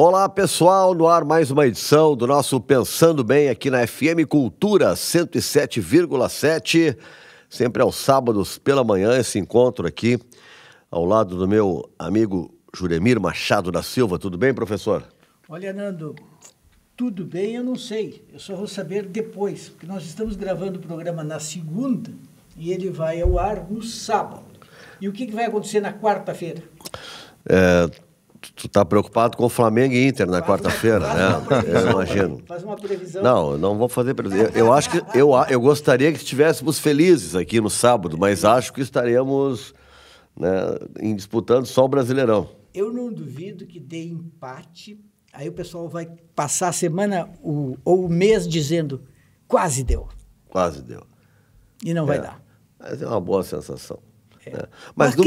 Olá, pessoal, no ar mais uma edição do nosso Pensando Bem aqui na FM Cultura 107,7. Sempre aos sábados pela manhã esse encontro aqui ao lado do meu amigo Juremir Machado da Silva. Tudo bem, professor? Olha, Nando, tudo bem, eu não sei. Eu só vou saber depois, porque nós estamos gravando o programa na segunda e ele vai ao ar no sábado. E o que vai acontecer na quarta-feira? Tu tá preocupado com o Flamengo e Inter na quarta-feira, né? Eu imagino. Faz uma previsão. Não vou fazer previsão. Eu acho que eu gostaria que estivéssemos felizes aqui no sábado, mas acho que estaremos, né, disputando só o Brasileirão. Eu não duvido que dê empate. Aí o pessoal vai passar a semana ou o mês dizendo quase deu. Quase deu. E não vai dar. Mas é uma boa sensação. Mas no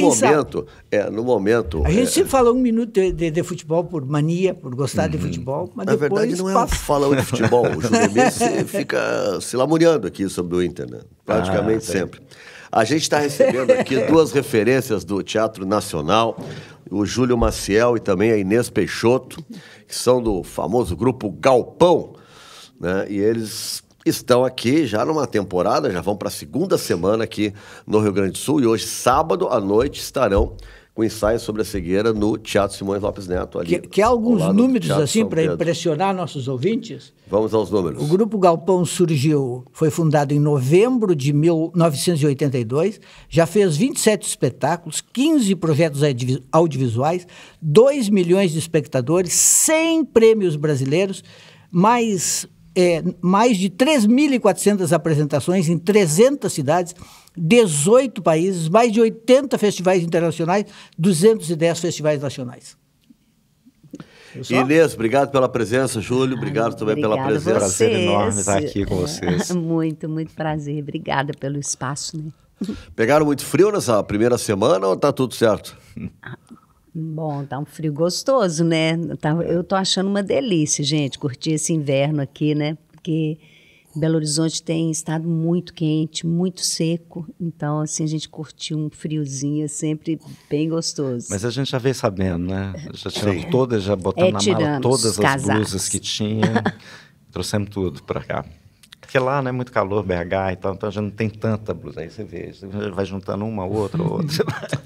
momento... A gente sempre fala 1 minuto de futebol por mania, por gostar de futebol, mas na depois... verdade, não é falando de futebol. O Juremir fica se lamuriando aqui sobre o Inter, né? Praticamente sempre. A gente está recebendo aqui duas referências do Teatro Nacional, o Júlio Maciel e também a Inês Peixoto, que são do famoso grupo Galpão, né? E eles estão aqui já numa temporada, já vão para a segunda semana aqui no Rio Grande do Sul e hoje, sábado à noite, estarão com ensaio sobre a cegueira no Teatro Simões Lopes Neto. Ali, que há alguns números assim para impressionar nossos ouvintes? Vamos aos números. O Grupo Galpão foi fundado em novembro de 1982, já fez 27 espetáculos, 15 projetos audiovisuais, 2 milhões de espectadores, 100 prêmios brasileiros, mais de 3.400 apresentações em 300 cidades, 18 países, mais de 80 festivais internacionais, 210 festivais nacionais. Inês, obrigado pela presença. Júlio, obrigado também pela presença. Prazer enorme estar aqui com vocês. Muito prazer. Obrigada pelo espaço, né? Pegaram muito frio nessa primeira semana ou tá tudo certo? Bom, tá um frio gostoso, né? Eu tô achando uma delícia, gente, curtir esse inverno aqui, né? Porque Belo Horizonte tem estado muito quente, muito seco. Então, assim, a gente curtiu um friozinho, é sempre bem gostoso. Mas a gente já veio sabendo, né? Já tiramos todas, já botamos na mala todas as blusas que tinha. Trouxemos tudo para cá. Porque lá, né, muito calor, BH e tal, então já não tem tanta blusa. Aí você vê, você vai juntando uma, outra.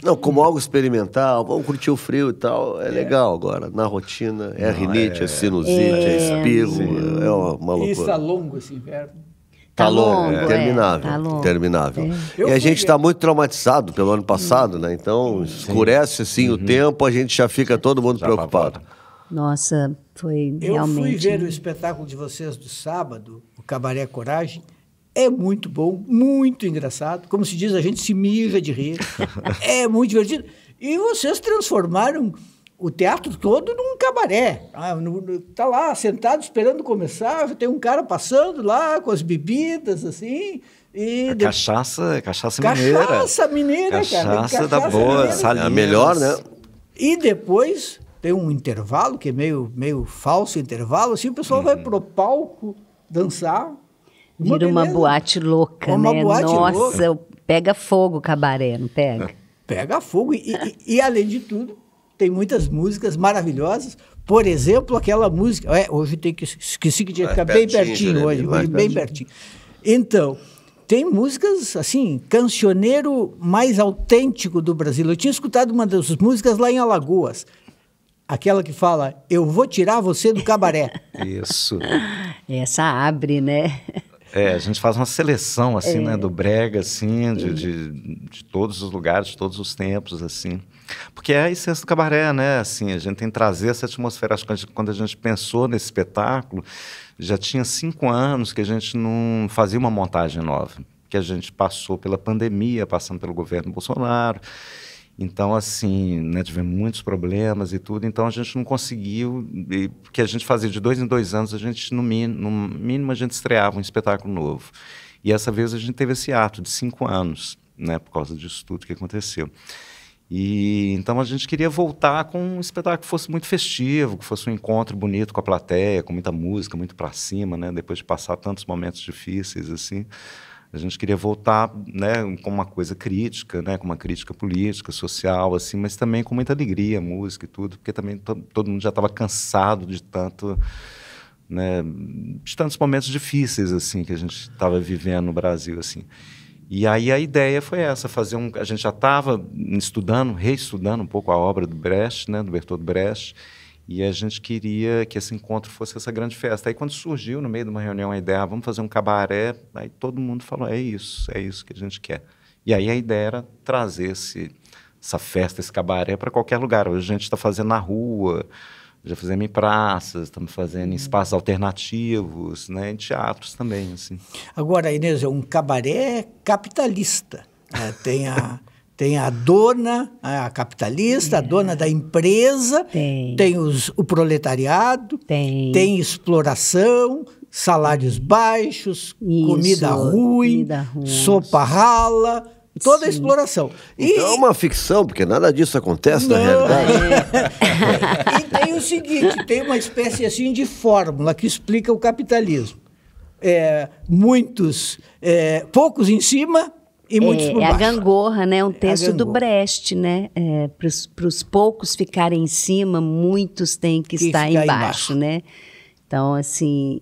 Não, como algo experimental, vamos curtir o frio e tal, é legal agora. Na rotina, rinite, é sinusite, é espirro, é uma loucura. E está longo esse inverno. Tá longo, interminável. Interminável. E a gente está muito traumatizado pelo ano passado, né? Então, escurece assim o tempo, a gente já fica todo mundo preocupado. Nossa, foi realmente... Eu fui ver o espetáculo de vocês do sábado, o Cabaré Coragem. É muito bom, muito engraçado. Como se diz, a gente se mija de rir. É muito divertido. E vocês transformaram o teatro todo num cabaré. Tá lá, sentado, esperando começar. Tem um cara passando lá com as bebidas, assim... Cachaça mineira. Cachaça mineira, cara. Cachaça da boa, é a melhor, né? E depois... tem um intervalo, que é meio falso intervalo, assim, o pessoal vai pro palco dançar. Vira uma boate louca, uma né? Boate Nossa, louca. Pega fogo o cabaré, não pega? Pega fogo. E, além de tudo, tem muitas músicas maravilhosas. Por exemplo, aquela música... hoje esqueci que tinha que ficar bem pertinho hoje bem pertinho. Então... tem músicas, assim, cancioneiro mais autêntico do Brasil. Eu tinha escutado uma das músicas lá em Alagoas. Aquela que fala, eu vou tirar você do cabaré. Isso. Essa abre, né? A gente faz uma seleção, assim, né, do brega, assim, de todos os lugares, de todos os tempos, assim. Porque é a essência do cabaré, né? Assim, a gente tem que trazer essa atmosfera. Acho que quando a gente pensou nesse espetáculo, já tinha 5 anos que a gente não fazia uma montagem nova. Que a gente passou pela pandemia, passando pelo governo Bolsonaro. Então, assim, né, tivemos muitos problemas e tudo, então a gente não conseguiu, porque a gente fazia de 2 em 2 anos, a gente, no mínimo, a gente estreava um espetáculo novo. E essa vez a gente teve esse ato de 5 anos, né, por causa disso tudo que aconteceu. E então a gente queria voltar com um espetáculo que fosse muito festivo, que fosse um encontro bonito com a plateia, com muita música, muito para cima, né, depois de passar tantos momentos difíceis, assim. A gente queria voltar, né, com uma coisa crítica, né, com uma crítica política, social, assim, mas também com muita alegria, música e tudo, porque também todo mundo já estava cansado de tanto, né, de tantos momentos difíceis assim que a gente estava vivendo no Brasil, assim. E aí a ideia foi essa, a gente já estava reestudando um pouco a obra do Brecht, né, do Bertolt Brecht, e a gente queria que esse encontro fosse essa grande festa. Aí quando surgiu no meio de uma reunião a ideia, vamos fazer um cabaré, aí todo mundo falou, é isso que a gente quer. E aí a ideia era trazer essa festa, esse cabaré para qualquer lugar. Hoje a gente está fazendo na rua, já fizemos em praças, estamos fazendo em espaços alternativos, né, em teatros também, assim. Agora, Inês, é um cabaré capitalista. Tem a dona, a capitalista, a dona da empresa, tem o proletariado, tem exploração, salários baixos, comida ruim, sopa rala, toda a exploração. Então é uma ficção, porque nada disso acontece na realidade. E tem o seguinte, tem uma espécie assim de fórmula que explica o capitalismo. Poucos em cima e muitos por baixo. É a gangorra, né? Um texto do Brecht, né? Para os poucos ficarem em cima, muitos têm que estar embaixo, né? Então, assim,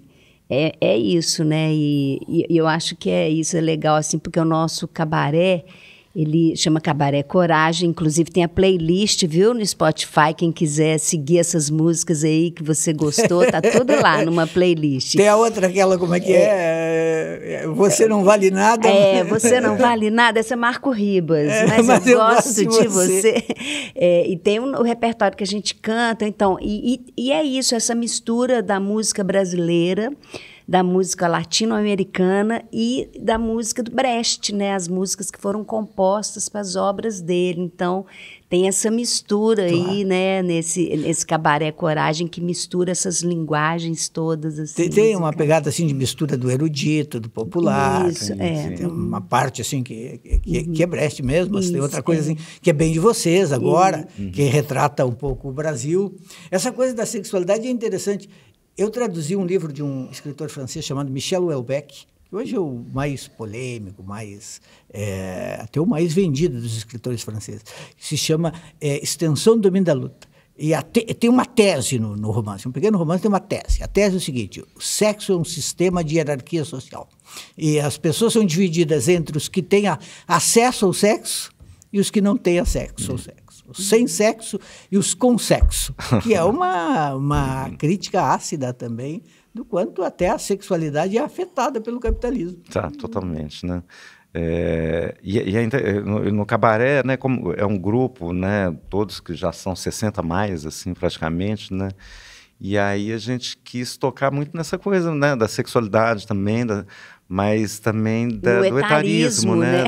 é isso, né? E eu acho que isso é legal, assim, porque o nosso cabaré, ele chama Cabaré Coragem, inclusive tem a playlist, viu, no Spotify, quem quiser seguir essas músicas aí que você gostou, tá tudo lá numa playlist. Tem a outra, aquela, como é que é? Você não vale nada. Você não vale nada, essa é Marco Ribas, mas eu gosto de você. E tem o repertório que a gente canta, então, e é isso, essa mistura da música brasileira, da música latino-americana e da música do Brecht, né? As músicas que foram compostas para as obras dele. Então, tem essa mistura aí, né? Nesse Cabaré Coragem, que mistura essas linguagens todas. Assim, tem uma pegada assim de mistura do erudito, do popular. Isso, Tem uma parte assim que é Brecht mesmo, mas tem outra coisa assim que é bem de vocês agora, que retrata um pouco o Brasil. Essa coisa da sexualidade é interessante. Eu traduzi um livro de um escritor francês chamado Michel Houellebecq, que hoje é o mais polêmico, até o mais vendido dos escritores franceses, que se chama Extensão do Domínio da Luta. E tem uma tese no romance, um pequeno romance tem uma tese. A tese é o seguinte: o sexo é um sistema de hierarquia social. E as pessoas são divididas entre os que têm acesso ao sexo e os que não têm acesso ao sexo. Os sem sexo e os com sexo, que é uma crítica ácida também do quanto até a sexualidade é afetada pelo capitalismo. Tá, totalmente, né? No cabaré, né, como é um grupo, né, todos que já são 60 mais, assim, praticamente, né? E aí a gente quis tocar muito nessa coisa, né, da sexualidade também, mas também do etarismo, né?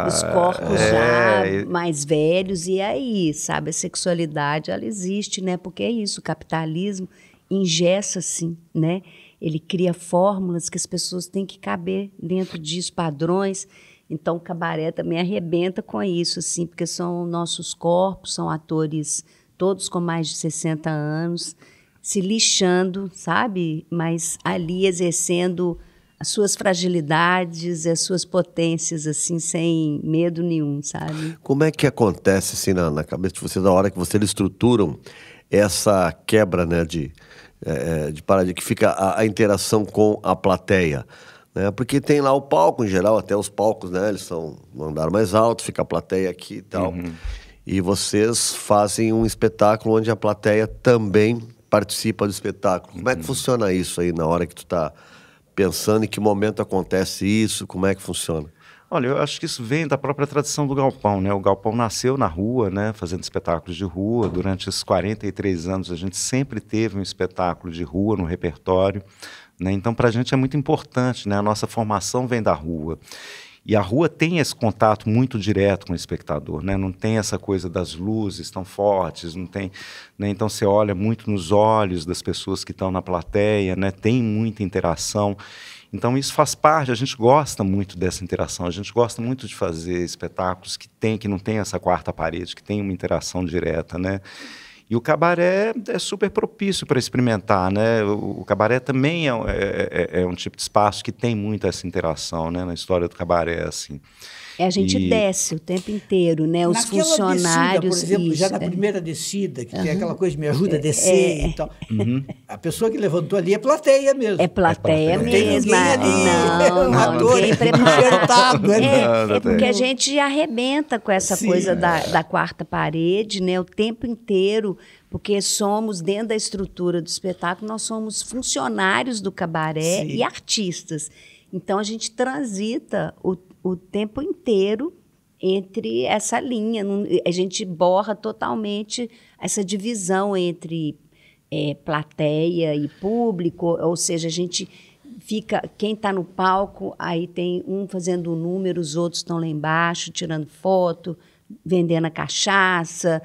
Os corpos já mais velhos, e aí, sabe, a sexualidade, ela existe, né? Porque é isso, o capitalismo engessa, assim, né? Ele cria fórmulas que as pessoas têm que caber dentro disso, padrões. Então, o cabaré também arrebenta com isso, assim, porque são nossos corpos, são atores todos com mais de 60 anos, se lixando, sabe? Mas ali exercendo as suas fragilidades, as suas potências, assim, sem medo nenhum, sabe? Como é que acontece, assim, na cabeça de vocês, na hora que vocês estruturam essa quebra, né, de paradigma, que fica a interação com a plateia? Né? Porque tem lá o palco, em geral, até os palcos, né, eles são no andar mais alto, fica a plateia aqui e tal. E vocês fazem um espetáculo onde a plateia também participa do espetáculo. Como é que funciona isso aí, na hora que tu está pensando, em que momento acontece isso, como é que funciona? Olha, eu acho que isso vem da própria tradição do Galpão, né? O Galpão nasceu na rua, né? Fazendo espetáculos de rua. Durante esses 43 anos, a gente sempre teve um espetáculo de rua no repertório, né? Então, para a gente é muito importante, né? A nossa formação vem da rua. E a rua tem esse contato muito direto com o espectador, né? Não tem essa coisa das luzes tão fortes, não tem, né? Então você olha muito nos olhos das pessoas que estão na plateia, né? Tem muita interação. Então isso faz parte, a gente gosta muito dessa interação, a gente gosta muito de fazer espetáculos que não tem essa quarta parede, que tem uma interação direta, né? E o cabaré é super propício para experimentar, né? O cabaré também é um tipo de espaço que tem muito essa interação, né? Na história do cabaré, assim. A gente desce o tempo inteiro, né? Os Naquela funcionários... descida, por exemplo, já na primeira descida, que tem aquela coisa de me ajuda a descer e tal. A pessoa que levantou ali é plateia mesmo. É plateia Não tem mesmo. ninguém ali, Não, ator ninguém preparado. enxertado. É porque a gente arrebenta com essa coisa da quarta parede, né? O tempo inteiro, porque somos, dentro da estrutura do espetáculo, nós somos funcionários do cabaré e artistas. Então, a gente transita o tempo inteiro entre essa linha. A gente borra totalmente essa divisão entre plateia e público, ou seja, a gente fica... Quem está no palco, aí tem um fazendo um número, os outros estão lá embaixo, tirando foto, vendendo a cachaça,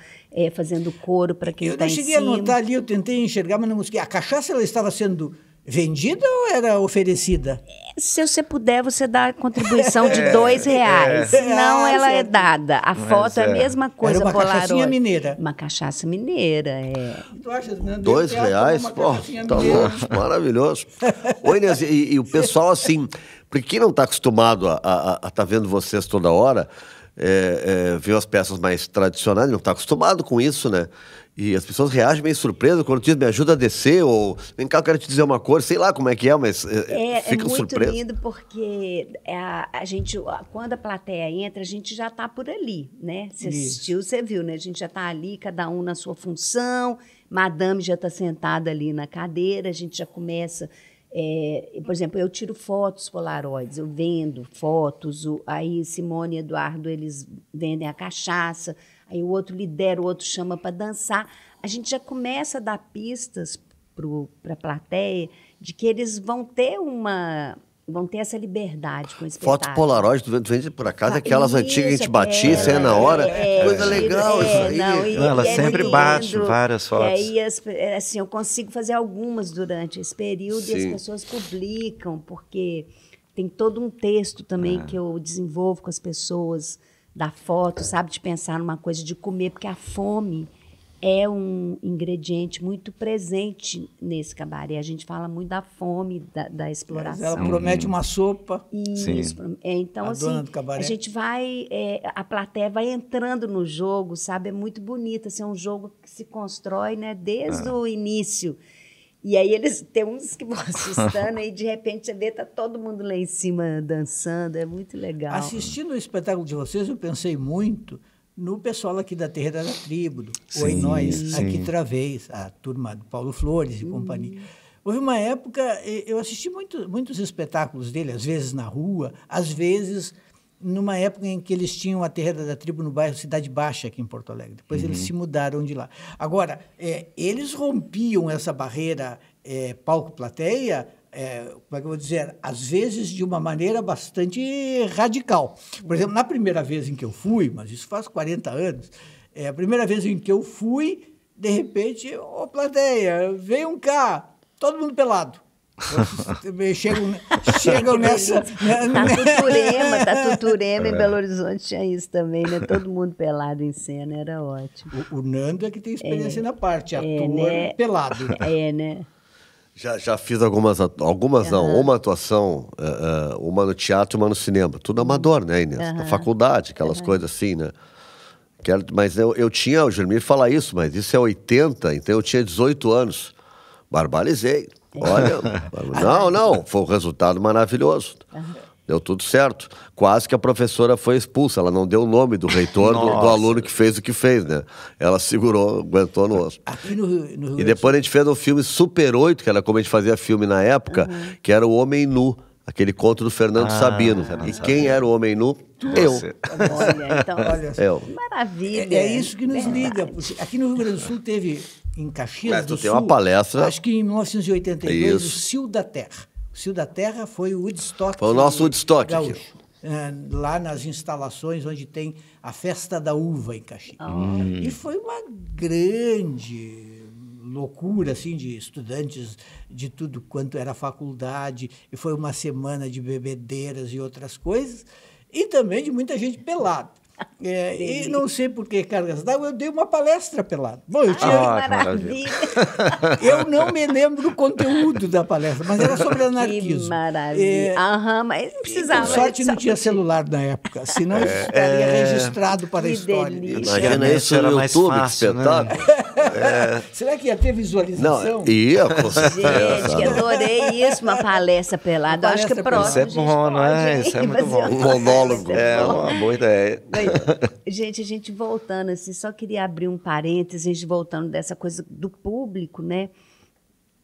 fazendo coro para quem está em cima. Eu cheguei a notar ali, eu tentei enxergar, mas não consegui. A cachaça ela estava sendo vendida ou era oferecida? Se você puder, você dá a contribuição de R$2. Senão ela é dada. A foto é a mesma coisa. Era uma cachaçinha mineira. Uma cachaça mineira, Tu achas, né? R$2? Pô, tá louco, maravilhoso. Ô, Inês, e o pessoal, assim, porque quem não está acostumado a estar vendo vocês toda hora, ver as peças mais tradicionais, não está acostumado com isso, né? E as pessoas reagem meio surpresas quando dizem, me ajuda a descer, ou vem cá, eu quero te dizer uma coisa, sei lá como é que é, mas ficam surpresas. É muito lindo porque a gente, quando a plateia entra, a gente já está por ali, né? Você assistiu, você viu, né? A gente já está ali, cada um na sua função, madame já está sentada ali na cadeira, a gente já começa... por exemplo, eu tiro fotos polaroids, eu vendo fotos, aí Simone e Eduardo, eles vendem a cachaça, aí o outro lidera, o outro chama para dançar. A gente já começa a dar pistas para a plateia de que eles vão ter essa liberdade com o espetáculo. Fotos Polaroid, tu vende por acaso, aquelas antigas que a gente batia, isso aí na hora. Coisa legal isso aí. Ela sempre bate várias fotos. E aí, assim, eu consigo fazer algumas durante esse período e as pessoas publicam, porque tem todo um texto também que eu desenvolvo com as pessoas da foto, sabe? De pensar numa coisa de comer, porque a fome é um ingrediente muito presente nesse cabaré. A gente fala muito da fome, da exploração. Ela promete uma sopa. Isso. Então, assim, a gente vai... a plateia vai entrando no jogo, sabe? É muito bonito. Assim, é um jogo que se constrói, né, desde o início. E aí tem uns que vão assustando e, de repente, você vê, tá todo mundo lá em cima dançando. É muito legal. Assistindo o espetáculo de vocês, eu pensei muito no pessoal aqui da Terreira da Tribo, do Oi Nós, aqui Travês, a turma do Paulo Flores e companhia. Houve uma época, eu assisti muitos espetáculos dele, às vezes na rua, às vezes numa época em que eles tinham a Terreira da Tribo no bairro Cidade Baixa, aqui em Porto Alegre. Depois eles se mudaram de lá. Agora, eles rompiam essa barreira palco-plateia, como é que eu vou dizer, às vezes de uma maneira bastante radical. Por exemplo, na primeira vez em que eu fui, mas isso faz 40 anos, a primeira vez em que eu fui, de repente, plateia, venham cá, todo mundo pelado. Chegam nessa... Tatuturema, em Belo Horizonte tinha isso também, né? Todo mundo pelado em cena, era ótimo. O Nando é que tem experiência na parte, ator né? Pelado. Né? Já fiz algumas não, uma atuação, uma no teatro e uma no cinema. Tudo amador, né, Inês? Na faculdade, aquelas coisas assim, né? Mas eu tinha, o Jermir fala isso, mas isso é 80, então eu tinha 18 anos. Barbalizei. Olha, não, foi um resultado maravilhoso. Deu tudo certo. Quase que a professora foi expulsa. Ela não deu o nome do reitor do aluno que fez o que fez, né? Ela segurou, aguentou no osso. Aqui no Rio e depois a gente fez um filme Super 8, que era como a gente fazia filme na época, que era O Homem Nu, aquele conto do Fernando Sabino. Quem era o Homem Nu? Eu. Olha, então, maravilha. É isso que nos liga. Aqui no Rio Grande do Sul teve, em Caxias do Sul, uma palestra. Acho que em 1982, o Cio da Terra. O Cio da Terra foi o Woodstock. Foi o nosso Woodstock aqui. Lá nas instalações onde tem a Festa da Uva, em Caxias. E foi uma grande loucura, assim, de estudantes de tudo quanto era faculdade. E foi uma semana de bebedeiras e outras coisas. E também de muita gente pelada. E não sei por que cargas d'água, eu dei uma palestra pelado. Bom, eu tinha... Maravilha! Eu não me lembro do conteúdo da palestra, mas era sobre Que anarquismo. maravilha! Mas não precisava. Por sorte não tinha celular na época, senão estaria registrado para a Que história. delícia. Imagina isso Era no mais YouTube, fácil, que espetáculo. Será que ia ter visualização? Não, ia, com certeza. Gente, adorei isso, uma palestra pelada. Eu acho que Uma próximo. Isso é a gente bom, não é? pode Isso é muito fazer bom. Um monólogo. É uma boa ideia. Gente, a gente voltando assim, só queria abrir um parênteses, a gente voltando dessa coisa do público, né?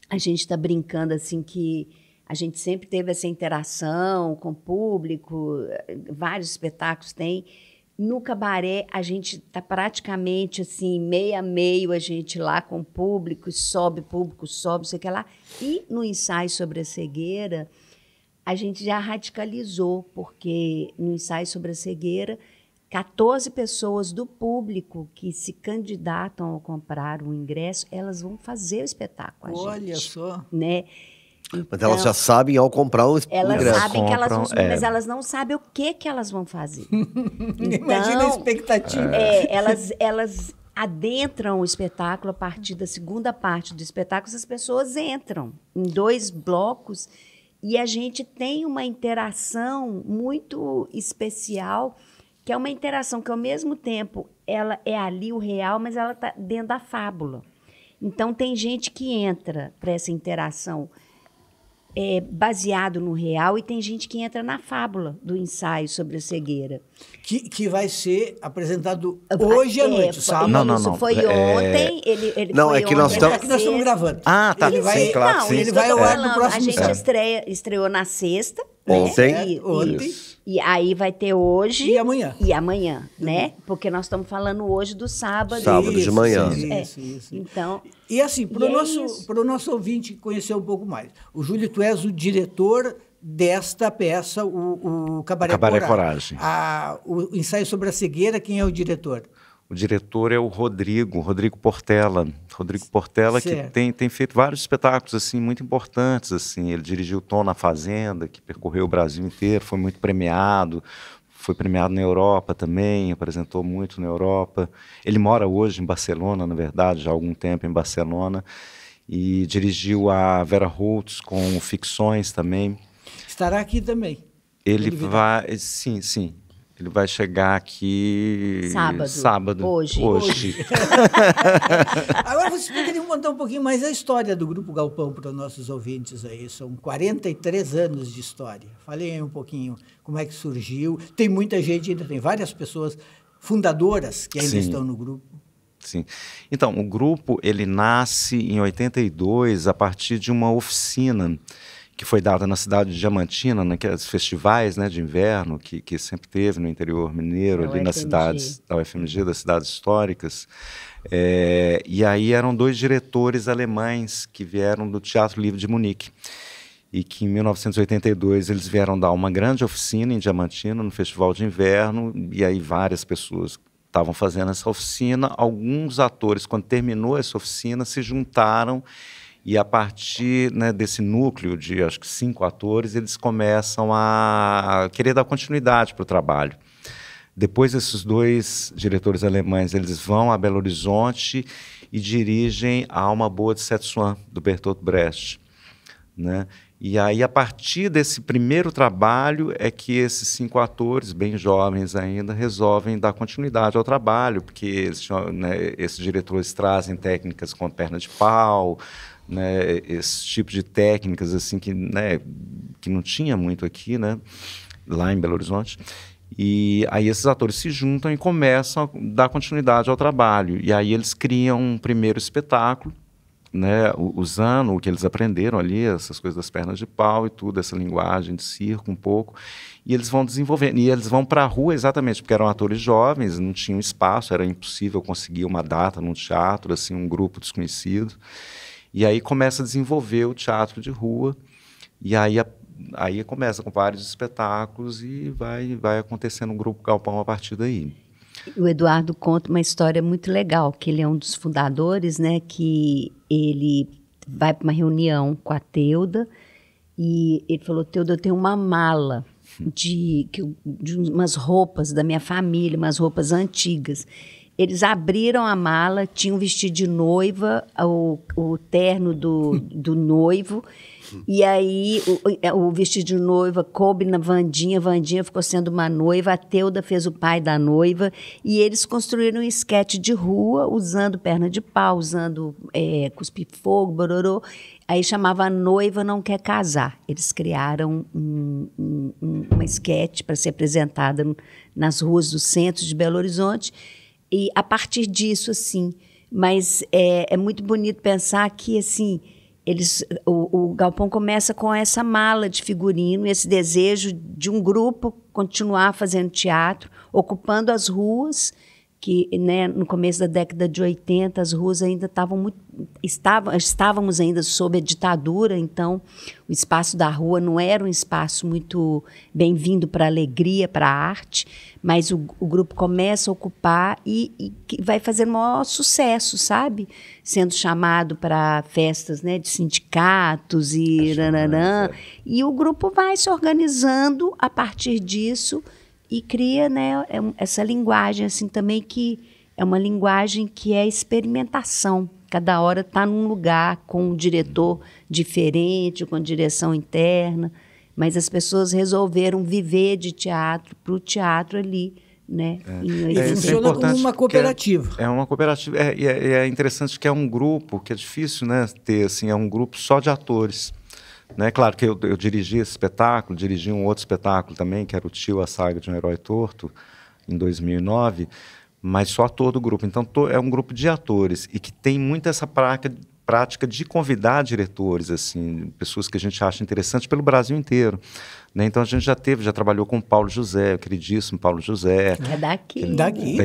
A gente está brincando assim que a gente sempre teve essa interação com o público, vários espetáculos tem. No cabaré, a gente está praticamente assim, meio a meio, a gente lá com o público, sobe, não sei o que lá. E no ensaio sobre a cegueira, a gente já radicalizou, porque no ensaio sobre a cegueira, 14 pessoas do público que se candidatam a comprar o ingresso, elas vão fazer o espetáculo com a gente. Olha só. Né? Mas elas já sabem ao comprar o Elas ingresso. sabem que elas vão Compram, subir, mas elas não sabem o que elas vão fazer. Imagina a expectativa. Elas adentram o espetáculo a partir da segunda parte do espetáculo, as pessoas entram em 2 blocos e a gente tem uma interação muito especial, que é uma interação que, ao mesmo tempo, ela é ali o real, mas ela está dentro da fábula. Então, tem gente que entra para essa interação baseado no real e tem gente que entra na fábula do ensaio sobre a cegueira. Que vai ser apresentado hoje à noite, sábado. Não. Isso foi ontem. Ele Não, foi é que nós ontem, estamos- É que nós estamos gravando. Ah, tá. Ele vai, Sim, claro, não, sim. isso ele que eu vai tô ao ar no falando. próximo A gente estreou na sexta. Ontem. Né? Ontem. E aí vai ter hoje. E amanhã. E amanhã, né? Porque nós estamos falando hoje do sábado. Sábado de manhã. Isso. Então, E assim, para E o é isso. nosso ouvinte conhecer um pouco mais, o Júlio, tu és o diretor desta peça, o Cabaré Coragem. O ensaio sobre a cegueira, quem é o diretor? O diretor é o Rodrigo Portela. Rodrigo Portela, que Certo. tem feito vários espetáculos assim, muito importantes. Assim. Ele dirigiu o Tom na Fazenda, que percorreu o Brasil inteiro, foi muito premiado. Foi premiado na Europa também, apresentou muito na Europa. Ele mora hoje em Barcelona, na verdade, já há algum tempo em Barcelona. E dirigiu a Vera Holtz com Ficções também. Estará aqui também. Ele virá. vai... Sim. Ele vai chegar aqui... Sábado. Hoje. Agora, vocês poderiam contar um pouquinho mais a história do Grupo Galpão para os nossos ouvintes aí. São 43 anos de história. Falem aí um pouquinho como é que surgiu. Tem muita gente, ainda tem várias pessoas fundadoras que ainda Sim. estão no grupo. Sim. Então, o grupo ele nasce em 82 a partir de uma oficina que foi dada na cidade de Diamantina, naqueles festivais, né, de inverno que sempre teve no interior mineiro, Da ali nas UFMG. cidades da UFMG, das cidades históricas. E aí eram 2 diretores alemães que vieram do Teatro Livre de Munique. E que em 1982 eles vieram dar uma grande oficina em Diamantina, no Festival de Inverno, e aí várias pessoas estavam fazendo essa oficina. Alguns atores, quando terminou essa oficina, se juntaram e a partir, né, desse núcleo de, acho que 5 atores, eles começam a querer dar continuidade para o trabalho. Depois, esses 2 diretores alemães, eles vão a Belo Horizonte e dirigem a Alma Boa de Sept-Soins, do Bertolt Brecht, né? E aí, a partir desse primeiro trabalho, é que esses 5 atores, bem jovens ainda, resolvem dar continuidade ao trabalho, porque eles, né, esses diretores trazem técnicas com perna de pau, né, esse tipo de técnicas assim que, né, que não tinha muito aqui, né, lá em Belo Horizonte. E aí esses atores se juntam e começam a dar continuidade ao trabalho. E aí eles criam um primeiro espetáculo, né, usando o que eles aprenderam ali, essas coisas das pernas de pau e tudo, essa linguagem de circo um pouco, e eles vão desenvolvendo, e eles vão para a rua exatamente, porque eram atores jovens, não tinham espaço, era impossível conseguir uma data num teatro, assim, um grupo desconhecido, e aí começa a desenvolver o teatro de rua, e aí começa com vários espetáculos e vai acontecendo um Grupo Galpão a partir daí. o Eduardo conta uma história muito legal, que ele é um dos fundadores, né, que ele vai para uma reunião com a Teuda e ele falou: Teuda, eu tenho uma mala de umas roupas da minha família, umas roupas antigas. Eles abriram a mala, tinham um vestido de noiva, o terno do noivo, e aí o vestido de noiva coube na Wandinha, a Wandinha ficou sendo uma noiva, a Teuda fez o pai da noiva, e eles construíram um esquete de rua, usando perna de pau, usando cuspir-fogo, bororô. Aí chamava Noiva Não Quer Casar. Eles criaram uma esquete para ser apresentada nas ruas do centro de Belo Horizonte, e a partir disso, assim, mas é muito bonito pensar que, assim, o Galpão começa com essa mala de figurino, esse desejo de um grupo continuar fazendo teatro, ocupando as ruas, que, né, no começo da década de 80, as ruas ainda estávamos ainda sob a ditadura, então o espaço da rua não era um espaço muito bem-vindo para a alegria, para a arte, mas o grupo começa a ocupar e vai fazendo o maior sucesso, sabe? Sendo chamado para festas, né, de sindicatos e rananã, e o grupo vai se organizando a partir disso e cria, né, essa linguagem assim também, que é uma linguagem que é experimentação. Cada hora está num lugar com um diretor diferente, com direção interna, mas as pessoas resolveram viver de teatro para o teatro ali, né? E funciona como uma cooperativa. É uma cooperativa. É interessante que é um grupo que é difícil, né, ter, assim, é um grupo só de atores. Né? Claro que eu dirigi esse espetáculo, dirigi um outro espetáculo também, que era o Tio, a Saga de um Herói Torto, em 2009, mas só todo o grupo. Então, é um grupo de atores e que tem muito essa prática de convidar diretores, assim, pessoas que a gente acha interessante pelo Brasil inteiro. Né? Então, a gente já trabalhou com o Paulo José, o queridíssimo Paulo José. É daqui. Daqui,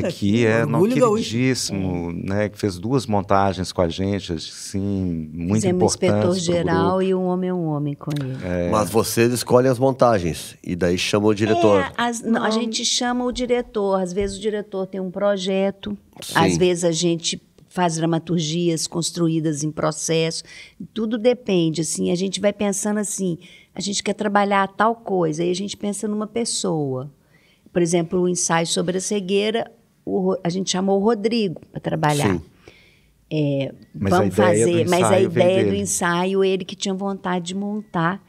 queridíssimo, né? Que fez 2 montagens com a gente, assim, muito importantes. Fizemos o Inspetor-Geral e Um Homem é um Homem com ele. Mas vocês escolhem as montagens e daí chama o diretor. A gente chama o diretor. Às vezes o diretor tem um projeto, Sim. Às vezes a gente faz dramaturgias construídas em processo. Tudo depende, assim, a gente vai pensando assim, a gente quer trabalhar tal coisa, aí a gente pensa numa pessoa. Por exemplo, o ensaio sobre a cegueira, a gente chamou o Rodrigo para trabalhar. Sim. Mas a ideia do ensaio, ele que tinha vontade de montar.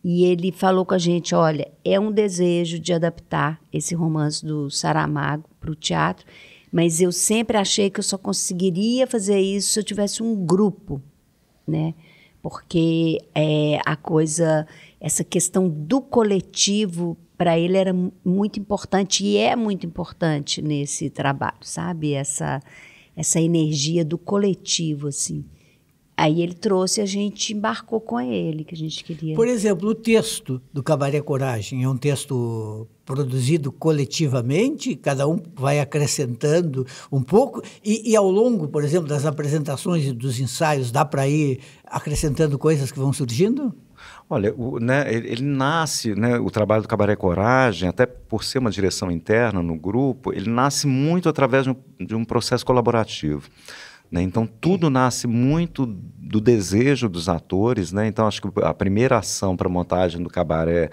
E ele falou com a gente, olha, é um desejo de adaptar esse romance do Saramago para o teatro, mas eu sempre achei que eu só conseguiria fazer isso se eu tivesse um grupo, né? Porque essa questão do coletivo, para ele era muito importante e é muito importante nesse trabalho, sabe? Essa energia do coletivo, assim. Aí ele trouxe, a gente embarcou com ele, que a gente queria. Por exemplo, o texto do Cabaré Coragem é um texto produzido coletivamente, cada um vai acrescentando um pouco, e ao longo, por exemplo, das apresentações e dos ensaios, dá para ir acrescentando coisas que vão surgindo? Olha, ele nasce, né, o trabalho do Cabaré Coragem, até por ser uma direção interna no grupo, ele nasce muito através de um processo colaborativo. Né? Então, tudo nasce muito do desejo dos atores. Né? Então, acho que a primeira ação para a montagem do Cabaré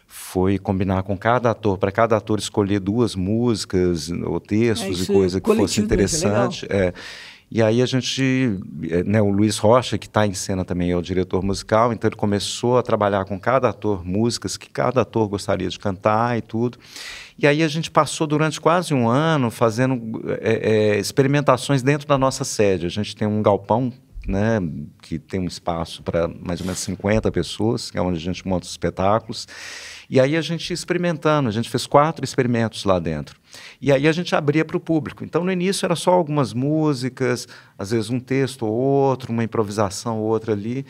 foi combinar com cada ator, para cada ator escolher 2 músicas ou textos e coisa que fosse interessante. E aí a gente, né, o Luiz Rocha, que está em cena também, é o diretor musical, então ele começou a trabalhar com cada ator músicas que cada ator gostaria de cantar e tudo. E aí a gente passou durante quase um ano fazendo experimentações dentro da nossa sede. A gente tem um galpão, né, que tem um espaço para mais ou menos 50 pessoas, que é onde a gente monta os espetáculos. E aí a gente experimentando, a gente fez 4 experimentos lá dentro. E aí a gente abria para o público. Então, no início, era só algumas músicas, às vezes um texto ou outro, uma improvisação ou outra ali.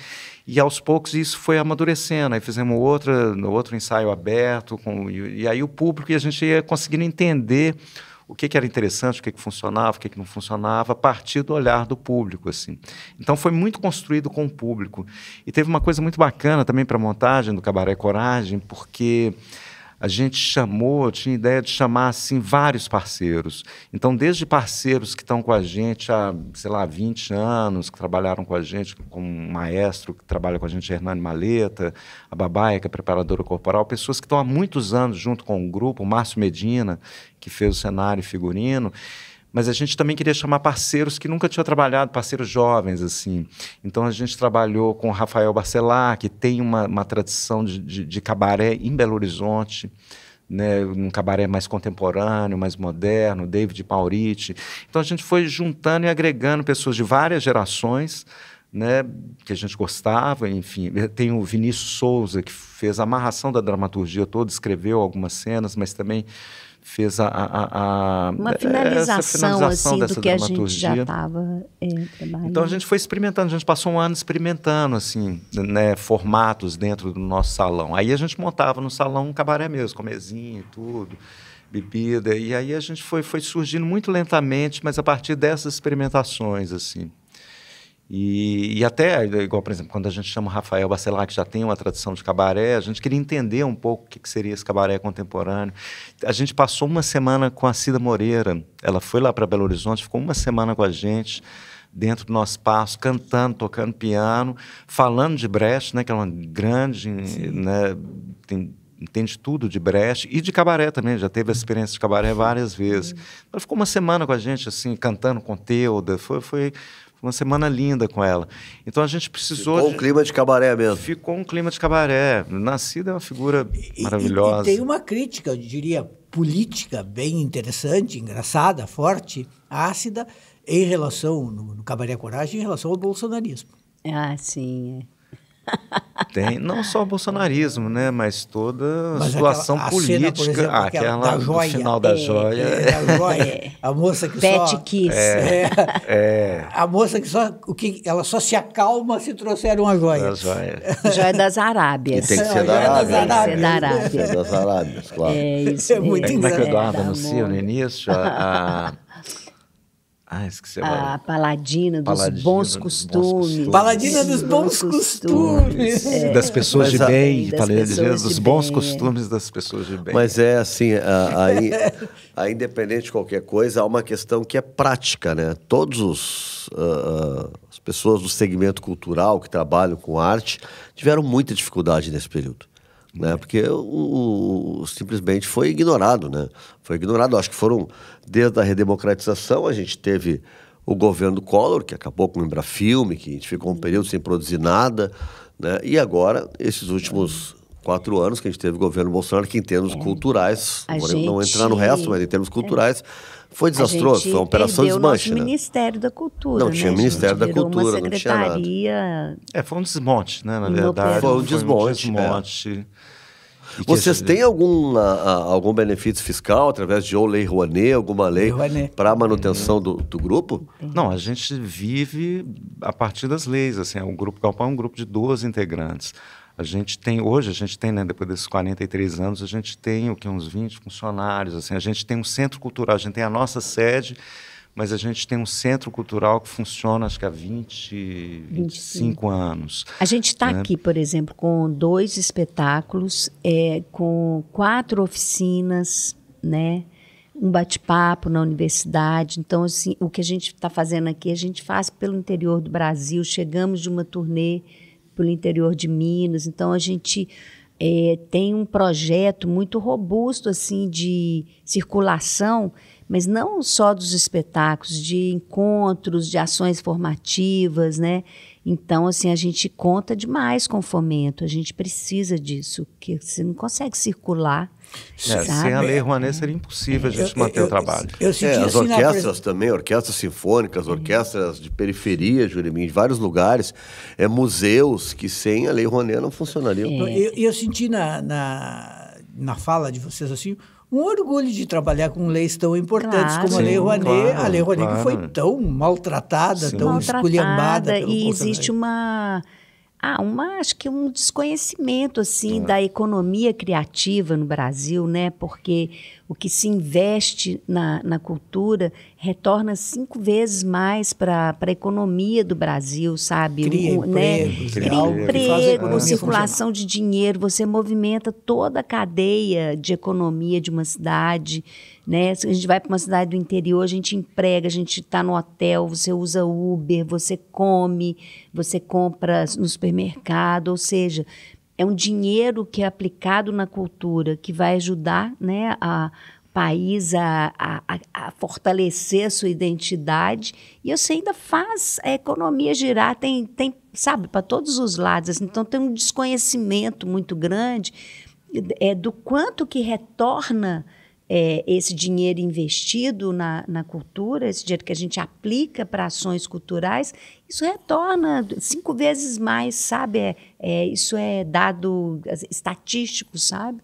E, aos poucos, isso foi amadurecendo. Aí fizemos outro ensaio aberto. E aí o público, e a gente ia conseguindo entender o que era interessante, o que funcionava, o que não funcionava, a partir do olhar do público, assim. Então, foi muito construído com o público. E teve uma coisa muito bacana também para a montagem do Cabaré Coragem, porque a gente tinha ideia de chamar assim vários parceiros. Então, desde parceiros que estão com a gente há, sei lá, 20 anos, que trabalharam com a gente, como um maestro que trabalha com a gente, Hernani Maleta, a Babaia, que é preparadora corporal, pessoas que estão há muitos anos junto com o grupo, o Márcio Medina, que fez o cenário e figurino. Mas a gente também queria chamar parceiros que nunca tinham trabalhado, parceiros jovens, assim. Então, a gente trabalhou com o Rafael Barcelar, que tem uma tradição de cabaré em Belo Horizonte, né? Um cabaré mais contemporâneo, mais moderno, David Mauriti. Então, a gente foi juntando e agregando pessoas de várias gerações, né, que a gente gostava, enfim. Tem o Vinícius Souza, que fez a amarração da dramaturgia toda, escreveu algumas cenas, mas também fez uma finalização assim, do que a gente já estava trabalhando. Então, a gente foi experimentando, a gente passou um ano experimentando assim, né, formatos dentro do nosso salão. Aí a gente montava no salão um cabaré mesmo, com mesinha e tudo, bebida. E aí a gente foi surgindo muito lentamente, mas a partir dessas experimentações, assim. E até, igual, por exemplo, quando a gente chama o Rafael Barcelar, que já tem uma tradição de cabaré, a gente queria entender um pouco o que seria esse cabaré contemporâneo. A gente passou uma semana com a Cida Moreira, ela foi lá para Belo Horizonte, ficou uma semana com a gente, dentro do nosso espaço, cantando, tocando piano, falando de Brecht, né, que é uma grande, né, entende tudo de Brecht e de cabaré também, já teve a experiência de cabaré várias vezes. Ela ficou uma semana com a gente, assim, cantando com Teuda, foi uma semana linda com ela. Então a gente precisou... Ficou um clima de cabaré mesmo. Ficou um clima de cabaré. Nascida é uma figura maravilhosa. E tem uma crítica, eu diria, política bem interessante, engraçada, forte, ácida, em relação, no Cabaré Coragem, em relação ao bolsonarismo. Ah, sim, Tem, não só o bolsonarismo, né, mas toda a situação política. Cena, por exemplo, aquela do final da joia. Da joia. A moça que Pet Kiss. A moça que ela só se acalma se trouxer uma joia. Joia das Arábias. E tem que ser da Arábia. Tem que ser da Arábia. Das Arábias, claro. Isso muito Como é que o Eduardo da anuncia no início? Esqueci agora. A Paladina dos bons costumes. Paladina dos bons costumes. Das pessoas de bem. Dos bons costumes das pessoas de bem. Mas é assim, aí, independente de qualquer coisa, há uma questão que é prática, né? Todos as pessoas do segmento cultural que trabalham com arte tiveram muita dificuldade nesse período. Né? Porque simplesmente foi ignorado, né? Foi ignorado. Acho que desde a redemocratização, a gente teve o governo do Collor, que acabou com o Embrafilme, que a gente ficou um período sem produzir nada, né? E agora, esses últimos 4 anos que a gente teve o governo Bolsonaro, que em termos culturais, não entrar no resto, mas em termos culturais, foi desastroso, foi uma operação desmanche. O Ministério da Cultura. Não tinha Ministério da Cultura, não tinha nada. Foi um desmonte, né? Na verdade. Foi um desmonte. Vocês têm algum benefício fiscal através de Lei Rouanet, alguma lei para a manutenção do grupo? Não, a gente vive a partir das leis. Assim, o Grupo Galpão é um grupo de 12 integrantes. Hoje a gente tem, né, depois desses 43 anos, a gente tem uns 20 funcionários. Assim, a gente tem um centro cultural, a gente tem a nossa sede, mas a gente tem um centro cultural que funciona, acho que há 25 anos. A gente está aqui, por exemplo, com 2 espetáculos, com 4 oficinas, né? Um bate-papo na universidade. Então, assim, o que a gente está fazendo aqui, a gente faz pelo interior do Brasil, chegamos de uma turnê pelo interior de Minas. Então, a gente tem um projeto muito robusto assim, de circulação, mas não só dos espetáculos, de encontros, de ações formativas, né? Então, assim, a gente conta demais com o fomento, a gente precisa disso, porque você não consegue circular. Sem a Lei Rouanet seria impossível a gente manter o trabalho. As orquestras também, orquestras sinfônicas, orquestras de periferia, Juremim, de vários lugares, museus que sem a Lei Rouanet não funcionariam. Eu senti na fala de vocês assim, um orgulho de trabalhar com leis tão importantes como a Lei Rouanet. A Lei Rouanet que foi tão maltratada, tão esculhambada. E existe acho que um desconhecimento assim da economia criativa no Brasil, né? Porque o que se investe na cultura retorna 5 vezes mais para a economia do Brasil, sabe? Cria empregos, Cria algo que faz a emprego, economia circulação de dinheiro, você movimenta toda a cadeia de economia de uma cidade, né? Se a gente vai para uma cidade do interior, a gente emprega, a gente está no hotel, você usa Uber, você come, você compra no supermercado, ou seja, é um dinheiro que é aplicado na cultura, que vai ajudar, né, o país a fortalecer a sua identidade, e você ainda faz a economia girar, tem sabe, para todos os lados. Assim, então tem um desconhecimento muito grande do quanto que retorna esse dinheiro investido na cultura, esse dinheiro que a gente aplica para ações culturais, isso retorna 5 vezes mais, sabe? Isso é dado estatístico, sabe?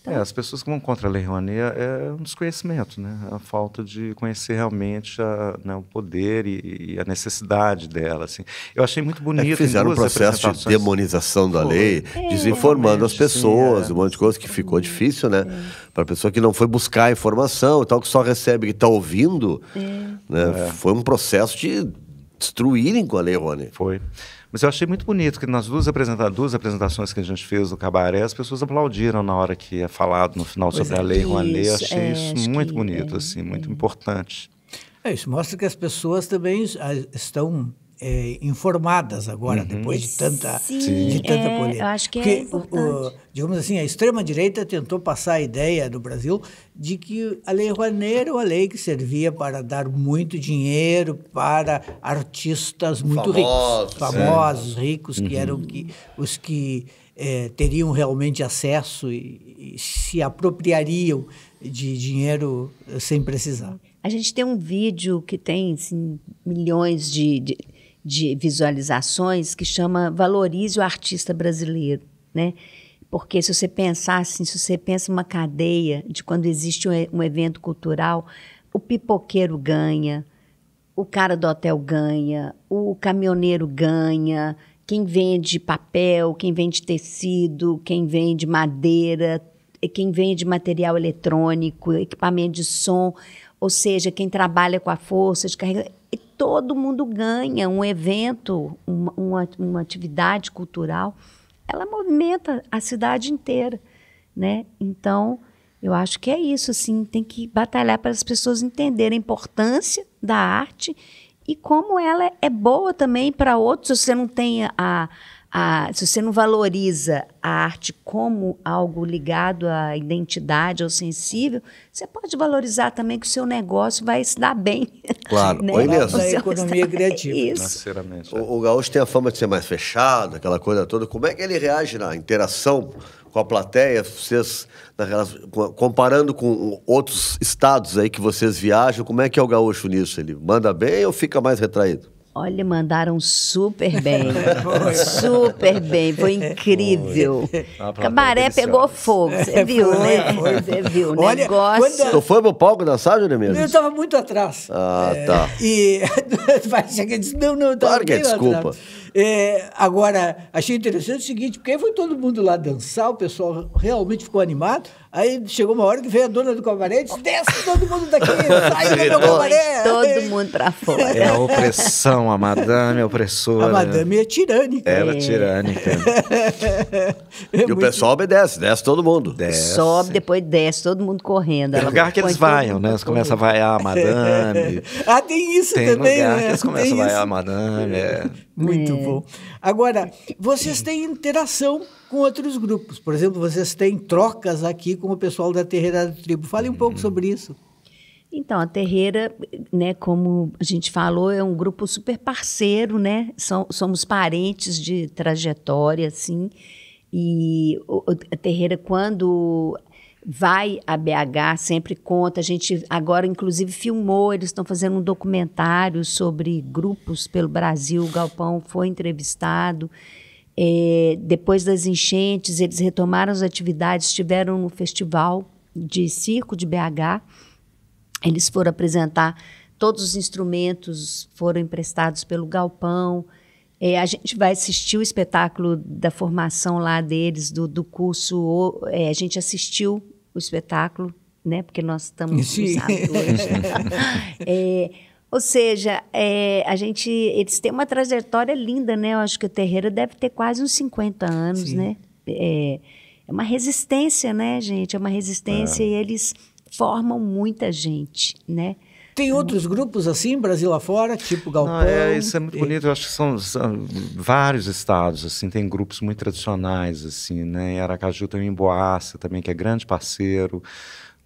Então, as pessoas que vão contra a Lei Rouanet é um desconhecimento, né? A falta de conhecer realmente o poder e a necessidade dela. Assim. Eu achei muito bonito. Fizeram um processo de demonização da lei, desinformando as pessoas, um monte de coisa que ficou difícil, né? Para a pessoa que não foi buscar a informação e tal, que só recebe, que está ouvindo. Né? Foi um processo de destruírem com a Lei Rouanet. Foi. Mas eu achei muito bonito que nas duas apresentações que a gente fez do Cabaré, as pessoas aplaudiram na hora que é falado no final sobre a Lei Rouanet. Achei isso muito bonito, assim, muito importante. Isso mostra que as pessoas também estão informadas agora, depois de tanta polêmica. Eu acho que porque, importante. digamos assim, a extrema-direita tentou passar a ideia do Brasil de que a Lei Rouanet era uma lei que servia para dar muito dinheiro para artistas muito famosos, ricos, que eram os que teriam realmente acesso e se apropriariam de dinheiro sem precisar. A gente tem um vídeo que tem assim, milhões de visualizações que chama Valorize o Artista Brasileiro, né? Porque se você pensar assim, se você pensa numa cadeia de quando existe um evento cultural, o pipoqueiro ganha, o cara do hotel ganha, o caminhoneiro ganha, quem vende papel, quem vende tecido, quem vende madeira, quem vende material eletrônico, equipamento de som, ou seja, quem trabalha com a força de carregamento, todo mundo ganha. Um evento, uma atividade cultural, ela movimenta a cidade inteira, né? Então, eu acho que é isso, assim, tem que batalhar para as pessoas entenderem a importância da arte e como ela é boa também para outros. Se você não tem se você não valoriza a arte como algo ligado à identidade, ao sensível, você pode valorizar também que o seu negócio vai se dar bem. Claro. Né? Oi, Inês. A economia criativa. Isso. O gaúcho tem a fama de ser mais fechado, aquela coisa toda. Como é que ele reage na interação com a plateia? Vocês, comparando com outros estados aí que vocês viajam, como é que é o gaúcho nisso? Ele manda bem ou fica mais retraído? Olha, mandaram super bem. Super bem. Foi incrível. Cabaré pegou fogo. Você viu, né? Você viu. O negócio... Tu foi pro palco dançar, Júlio mesmo? Eu estava muito atrás. Tá. E vai chegar e disse, não, eu estava claro que é desculpa. Agora, achei interessante o seguinte, porque aí foi todo mundo lá dançar, o pessoal realmente ficou animado. Aí chegou uma hora que veio a dona do cabaré e disse, desce todo mundo daqui, sai do meu cabaré. Todo mundo pra fora. É a opressão, a madame é opressora. A madame é tirânica. Ela é tirânica. E o pessoal obedece, desce todo mundo. Sobe, depois desce, todo mundo correndo. Tem lugar que eles vaiam, né? Eles começam a vaiar a madame. Tem isso tem também, lugar né? que eles começam a vaiar a madame. Muito bom. Agora, vocês têm interação com outros grupos. Por exemplo, vocês têm trocas aqui com o pessoal da Terreira da Tribo. Fale um pouco sobre isso. Então, a Terreira, né, como a gente falou, é um grupo super parceiro, né? Somos parentes de trajetória, assim. E a Terreira, quando vai a BH, sempre conta. A gente agora, inclusive, filmou. Eles estão fazendo um documentário sobre grupos pelo Brasil. O Galpão foi entrevistado. Depois das enchentes, eles retomaram as atividades, estiveram no Festival de Circo de BH. Eles foram apresentar, todos os instrumentos foram emprestados pelo Galpão. A gente vai assistir o espetáculo da formação lá deles, do curso. A gente assistiu o espetáculo, né? Porque nós estamos no sábado hoje. Ou seja, eles têm uma trajetória linda, né? Eu acho que o Terreira deve ter quase uns 50 anos, né? É uma resistência, né, gente? É uma resistência e eles formam muita gente, né? Tem outros grupos assim, Brasil afora, tipo Galpão? Isso é muito bonito. Eu acho que são vários estados, assim, tem grupos muito tradicionais, assim, né? Em Aracaju tem o Emboaça também, que é grande parceiro,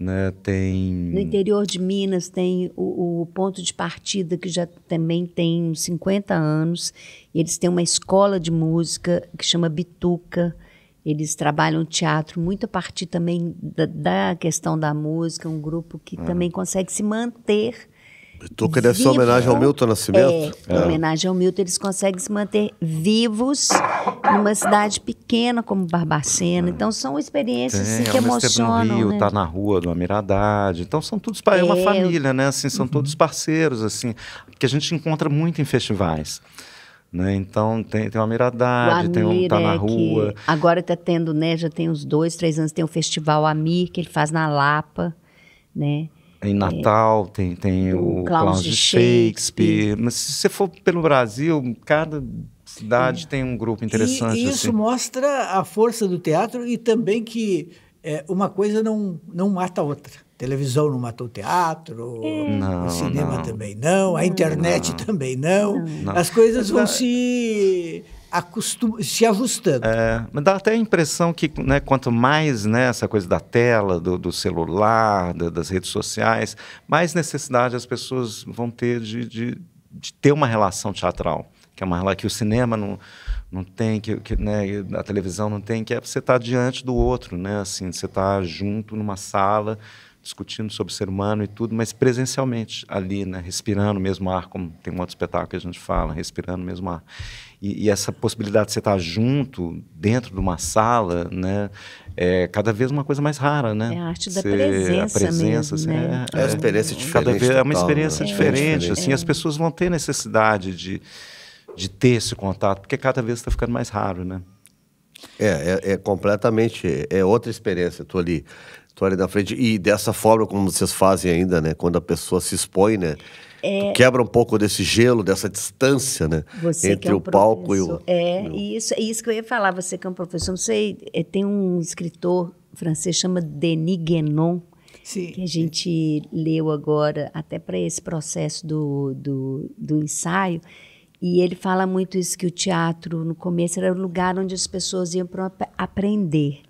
né? Tem... No interior de Minas tem o Ponto de Partida, que já também tem uns 50 anos. E eles têm uma escola de música que chama Bituca. Eles trabalham teatro muito a partir também da questão da música, um grupo que também consegue se manter. Bituca deve ser homenagem ao Milton Nascimento. Em homenagem ao Milton, eles conseguem se manter vivos numa cidade pequena como Barbacena. Então, são experiências assim, que emocionam. No Rio, né? Tá na Rua, do Amiradade. Então, são todos é uma família, né? Assim, são todos parceiros, assim, que a gente encontra muito em festivais. Né? Então, tem uma Miradade, tem um Tá na Rua. Agora está tendo, né? Já tem uns 2, 3 anos, tem o Festival Amir, que ele faz na Lapa, né? Em Natal tem o Clowns de Shakespeare. Mas se você for pelo Brasil, cada cidade tem um grupo interessante. E isso assim. mostra a força do teatro e também que uma coisa não mata a outra. Televisão não matou o teatro, o cinema também não, a internet também não. As coisas vão se ajustando. Mas dá até a impressão que, né, quanto mais, né, essa coisa da tela, do celular, das redes sociais, mais necessidade as pessoas vão ter de ter uma relação teatral, que é uma relação que o cinema não tem, que né, a televisão não tem, que é você estar diante do outro, né, assim, você estar junto numa sala, discutindo sobre o ser humano e tudo, mas presencialmente ali, né, respirando o mesmo ar, como tem um outro espetáculo que a gente fala, respirando o mesmo ar. E essa possibilidade de você estar junto, dentro de uma sala, né, é cada vez uma coisa mais rara, né? É a arte da presença mesmo, assim, né? É uma experiência diferente. É uma experiência diferente, assim, as pessoas vão ter necessidade de ter esse contato, porque cada vez está ficando mais raro, né? É completamente, outra experiência, estou ali na frente, e dessa forma como vocês fazem ainda, né, quando a pessoa se expõe, né, quebra um pouco desse gelo, dessa distância, né, entre o palco e o... Isso que eu ia falar, você que é um professor, não sei, tem um escritor francês, chama Denis Guénon, que a gente leu agora, até para esse processo do ensaio, e ele fala muito isso, que o teatro, no começo, era o lugar onde as pessoas iam para aprender.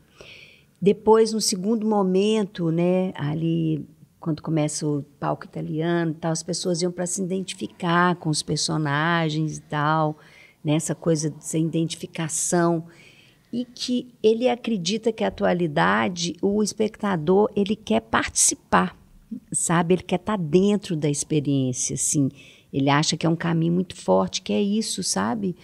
Depois, no segundo momento, né, ali, quando começa o palco italiano e tal, as pessoas iam para se identificar com os personagens e tal, né, essa coisa dessa identificação. E que ele acredita que, a atualidade, o espectador, ele quer participar, sabe? Ele quer estar dentro da experiência, assim. Ele acha que é um caminho muito forte, que é isso, sabe?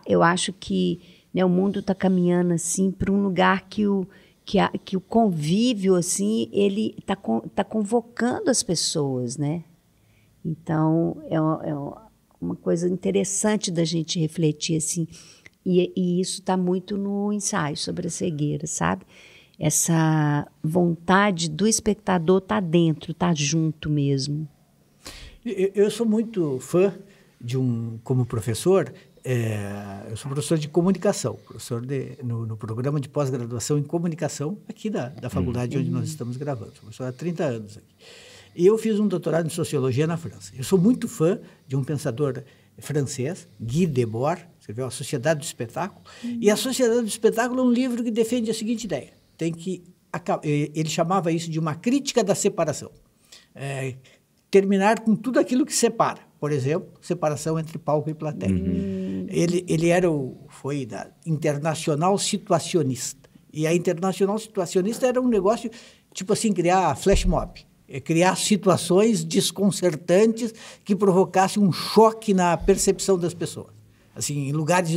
Eu acho que, né, o mundo está caminhando assim para um lugar que o convívio assim, ele está convocando as pessoas, né? Então é uma coisa interessante da gente refletir assim, e isso está muito no ensaio sobre a cegueira, sabe? Essa vontade do espectador estar dentro, estar junto mesmo. Eu sou muito fã como professor. Eu sou professor de comunicação, professor no programa de pós-graduação em comunicação aqui da faculdade onde nós estamos gravando. Sou professor há 30 anos aqui. E eu fiz um doutorado em sociologia na França. Eu sou muito fã de um pensador francês, Guy Debord, escreveu A Sociedade do Espetáculo. E A Sociedade do Espetáculo é um livro que defende a seguinte ideia. Ele chamava isso de uma crítica da separação. Terminar com tudo aquilo que separa. Por exemplo, separação entre palco e plateia. Ele foi da Internacional Situacionista. E a Internacional Situacionista era um negócio, tipo assim, criar flash mob. Criar situações desconcertantes que provocassem um choque na percepção das pessoas. Assim, em lugares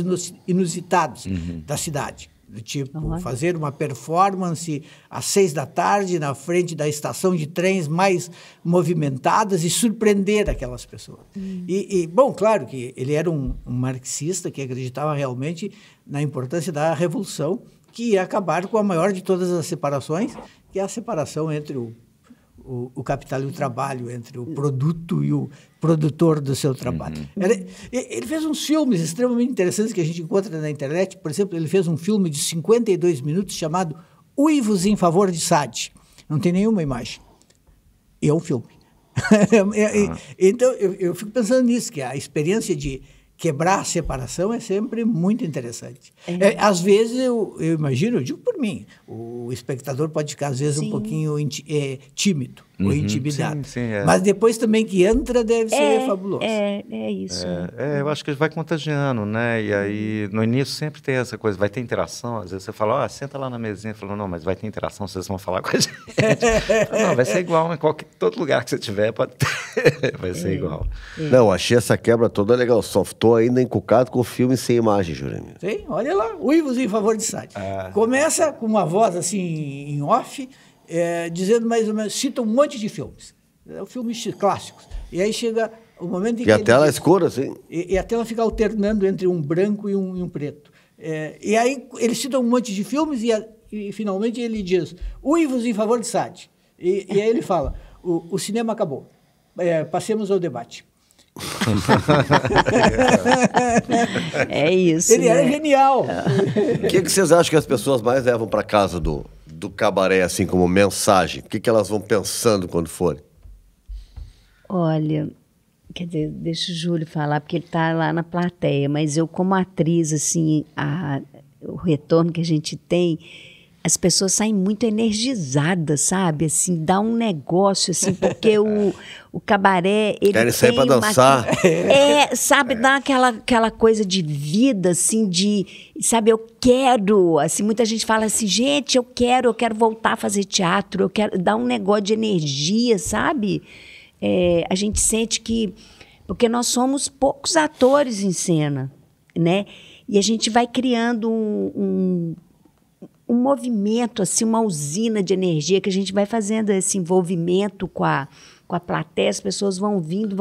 inusitados da cidade. do tipo fazer uma performance às 6 da tarde na frente da estação de trens mais movimentadas e surpreender aquelas pessoas. Bom, claro que ele era um marxista que acreditava realmente na importância da revolução, que ia acabar com a maior de todas as separações, que é a separação entre o capital e o trabalho, entre o produto e o produtor do seu trabalho. Ele fez uns filmes extremamente interessantes que a gente encontra na internet. Por exemplo, ele fez um filme de 52 minutos chamado Uivos em Favor de Sade. Não tem nenhuma imagem. E é um filme. Então, eu fico pensando nisso, que a experiência de quebrar a separação é sempre muito interessante. Às vezes, eu imagino, eu digo por mim, o espectador pode ficar, às vezes, um pouquinho tímido ou intimidado. Sim, Mas depois também que entra, deve ser fabuloso. É isso. Eu acho que ele vai contagiando, né? E aí, no início, sempre tem essa coisa, vai ter interação. Às vezes você fala, senta lá na mesinha. Fala, não, mas vai ter interação, vocês vão falar com a gente. Não, vai ser igual em todo lugar que você tiver, pode ter. Vai ser igual. Não, achei essa quebra toda legal. Só estou ainda encucado com o filme sem imagem, Juremir. Sim, olha lá, Uivos em Favor de Sade. Começa com uma voz assim em off, dizendo mais ou menos, cita um monte de filmes, filmes clássicos. E aí chega o momento em que a tela é escura, assim. E a tela fica alternando entre um branco e um preto. E aí ele cita um monte de filmes e finalmente ele diz, Uivos em Favor de Sade. E aí ele fala, o cinema acabou, passemos ao debate. É isso. Ele era genial. O que vocês acham que as pessoas mais levam para casa do cabaré, assim, como mensagem? O que elas vão pensando quando forem? Olha, quer dizer, deixa o Júlio falar, porque ele está lá na plateia, mas eu, como atriz, assim, o retorno que a gente tem, as pessoas saem muito energizadas, sabe? Assim, dá um negócio, assim, porque o cabaré, ele querem sair para dançar. Sabe, dá aquela coisa de vida, assim, sabe, eu quero, assim, muita gente fala assim, gente, eu quero voltar a fazer teatro, eu quero dar um negócio de energia, sabe? A gente sente que, porque nós somos poucos atores em cena, né? E a gente vai criando um movimento, assim, uma usina de energia que a gente vai fazendo esse envolvimento com a plateia, as pessoas vão vindo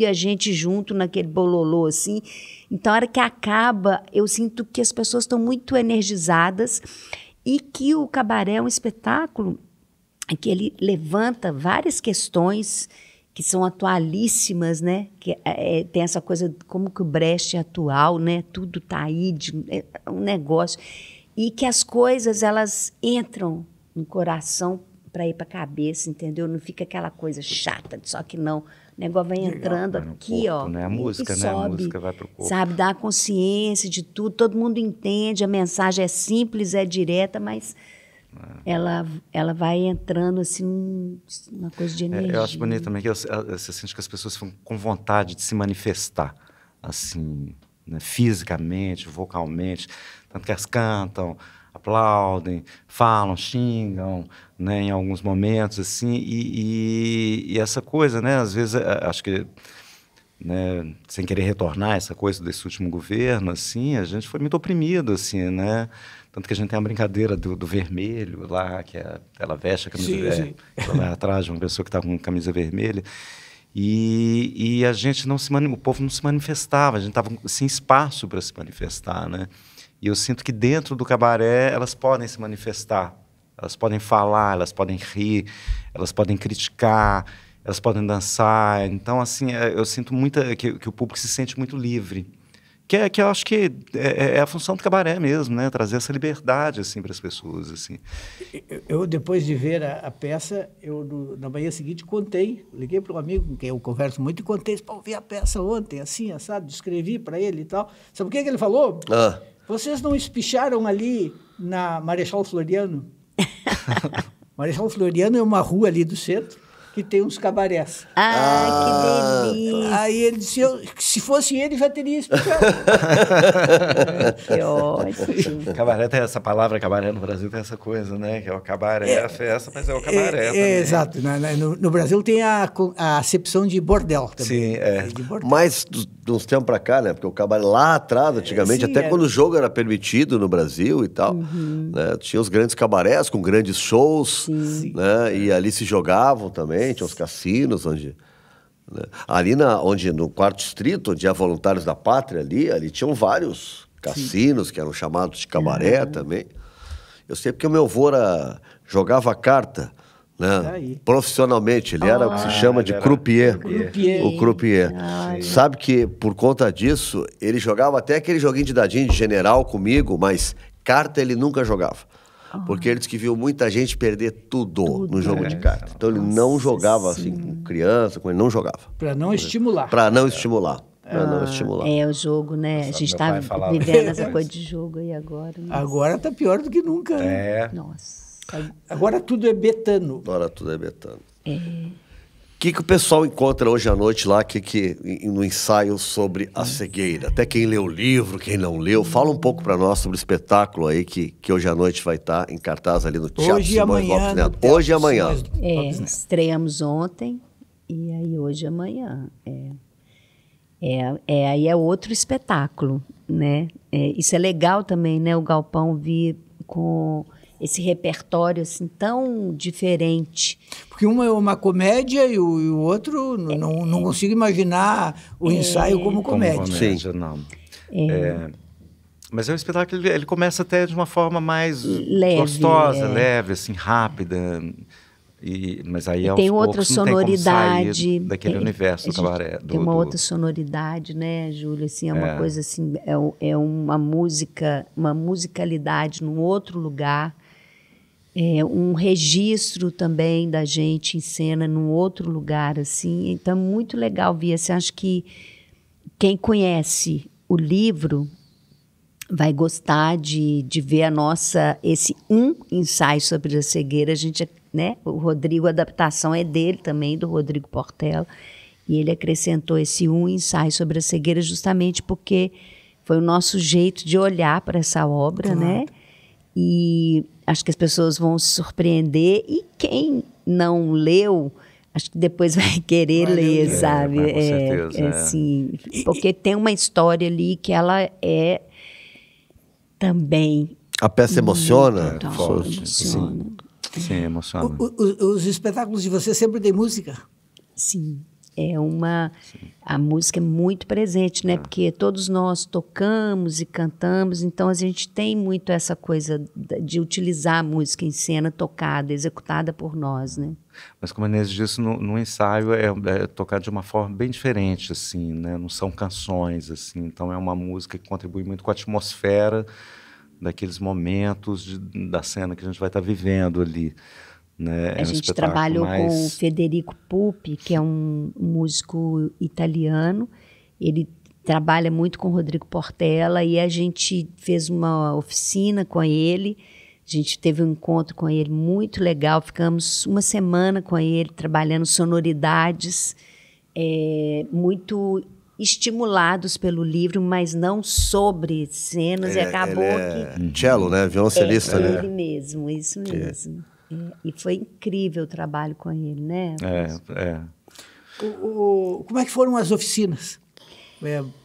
e a gente junto naquele bololô, assim. Então, a hora que acaba, eu sinto que as pessoas estão muito energizadas e que o cabaré é um espetáculo que ele levanta várias questões que são atualíssimas, né? Que tem essa coisa como que o Brecht é atual, né? Tudo está aí, é um negócio. E que as coisas, elas entram no coração para ir para a cabeça, entendeu? Não fica aquela coisa chata, só que não. O negócio vai entrando aqui, corpo, né? A música, né? Sobe, a música vai para o corpo. Sabe, dá a consciência de tudo, todo mundo entende, a mensagem é simples, é direta, mas ela vai entrando assim, uma coisa de energia. Eu acho bonito também que você sente que as pessoas ficam com vontade de se manifestar, assim, né? Fisicamente, vocalmente. Tanto que elas cantam, aplaudem, falam, xingam, né, em alguns momentos, assim, e essa coisa, né, às vezes, acho que, né, sem querer retornar essa coisa desse último governo, assim, a gente foi muito oprimido, assim, né, tanto que a gente tem a brincadeira do vermelho lá, que ela veste a camisa, sim. Ela vai atrás de uma pessoa que está com camisa vermelha, e a gente o povo não se manifestava, a gente estava sem espaço para se manifestar, né. E eu sinto que dentro do cabaré elas podem se manifestar, elas podem falar, elas podem rir, elas podem criticar, elas podem dançar. Então, assim, eu sinto muito que o público se sente muito livre. Que eu acho que é a função do cabaré mesmo, né? Trazer essa liberdade assim, para as pessoas. Assim. Eu, depois de ver a peça, na manhã seguinte liguei para um amigo com quem eu converso muito e contei, pô, vi a peça ontem, assim, assado, descrevi para ele e tal. Sabe o que ele falou? Vocês não espicharam ali na Marechal Floriano? Marechal Floriano é uma rua ali do centro, que tem uns cabarés. Ah, que delícia! Aí ele disse, se fosse ele, já teria explicado. Que ótimo. Cabaré tem essa palavra, cabaré no Brasil tem essa coisa, né? Que é o cabaré, a festa, mas é o cabaré também. Exato. No Brasil tem a acepção de bordel também. Sim, é. De bordel. Mas de uns tempos pra cá, né? Porque o cabaré lá atrás, antigamente, Sim, até quando o jogo era permitido no Brasil e tal, né? Tinha os grandes cabarés com grandes shows, né? E ali se jogavam também, tinha os cassinos onde... Né? Ali no quarto distrito, onde há Voluntários da Pátria, ali tinham vários cassinos que eram chamados de cabaré também. Eu sei porque o meu avô jogava carta, né? Profissionalmente, ele era o que se chama de croupier. O croupier. Sabe que, por conta disso, ele jogava até aquele joguinho de dadinho de general comigo, mas carta ele nunca jogava. Porque ele disse que viu muita gente perder tudo no jogo de carta. Então ele não jogava assim com criança, ele não jogava. Para não estimular. Para não estimular. Para não estimular. É o jogo, né? Nossa, a gente meu pai está falava vivendo isso. essa coisa de jogo aí agora. Né? Agora está pior do que nunca. Né? É. Nossa. Agora tudo é betano. Agora tudo é betano. O que o pessoal encontra hoje à noite lá no ensaio sobre a cegueira? Até quem leu o livro, quem não leu, fala um pouco para nós sobre o espetáculo aí que hoje à noite vai estar em cartaz ali no Teatro Hoje e Simões amanhã. Lopes Neto. Hoje e amanhã. Estreamos ontem e aí hoje e amanhã. Aí é outro espetáculo, né? Isso é legal também, né? O Galpão vir com esse repertório assim tão diferente. Porque uma é uma comédia e o outro não consigo imaginar o ensaio como comédia. Sim. Não. Mas é um espetáculo que ele começa até de uma forma mais leve, gostosa, leve, assim, rápida. Mas aí aos tem poucos outra não tem como sonoridade sair daquele universo do cabaré. Tem uma outra sonoridade, né, Júlio? Assim, é uma coisa assim, é uma música, uma musicalidade num outro lugar. Um registro também da gente em cena num outro lugar, assim. Então, é muito legal ver. Assim, acho que quem conhece o livro vai gostar de ver esse ensaio sobre a cegueira. A gente, né, o Rodrigo, a adaptação é dele também, do Rodrigo Portela, e ele acrescentou esse ensaio sobre a cegueira justamente porque foi o nosso jeito de olhar para essa obra, né? E acho que as pessoas vão se surpreender. E quem não leu, acho que depois vai querer ler, sabe? Com certeza. Assim, porque tem uma história ali que ela é também... A peça emociona? Emociona. Sim, emociona. Os espetáculos de você sempre tem música? Sim. A música é muito presente, né? Porque todos nós tocamos e cantamos, então a gente tem muito essa coisa de utilizar a música em cena tocada, executada por nós, né? Mas como a Inês disse, no ensaio é tocado de uma forma bem diferente, assim, né? Não são canções, assim, então é uma música que contribui muito com a atmosfera daqueles momentos da cena que a gente vai estar vivendo ali. Né? A gente trabalhou com o Federico Pupi, que é um músico italiano. Ele trabalha muito com o Rodrigo Portela e a gente fez uma oficina com ele. A gente teve um encontro com ele muito legal. Ficamos uma semana com ele trabalhando sonoridades, muito estimulados pelo livro, mas não sobre cenas. E acabou que... cello, né? Violoncelista, né? Ele mesmo, isso mesmo. E foi incrível o trabalho com ele, né? Como é que foram as oficinas?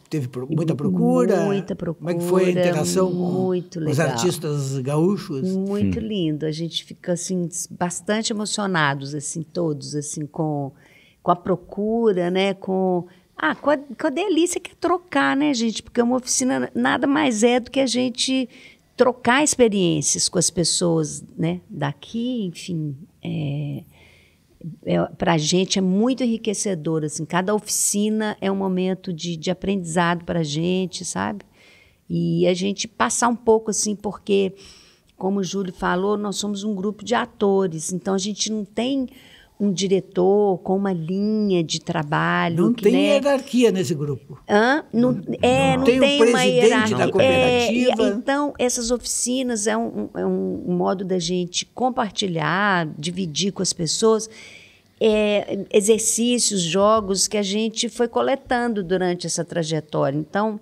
Teve muita procura? Muita procura. Como é que foi a interação com os legal. Artistas gaúchos? Muito lindo. A gente fica assim, bastante emocionados, assim, todos, assim, com a procura, né? Com a delícia que é trocar, né, gente? Porque uma oficina nada mais é do que a gente trocar experiências com as pessoas, né, daqui, enfim. Para a gente é muito enriquecedor, assim, cada oficina é um momento de aprendizado para a gente, sabe? E a gente passar um pouco, assim, porque, como o Júlio falou, nós somos um grupo de atores, então a gente não tem um diretor com uma linha de trabalho. Não tem hierarquia nesse grupo. Não tem uma hierarquia. Da cooperativa. Então, essas oficinas é um modo da gente compartilhar, dividir com as pessoas exercícios, jogos que a gente foi coletando durante essa trajetória. Então,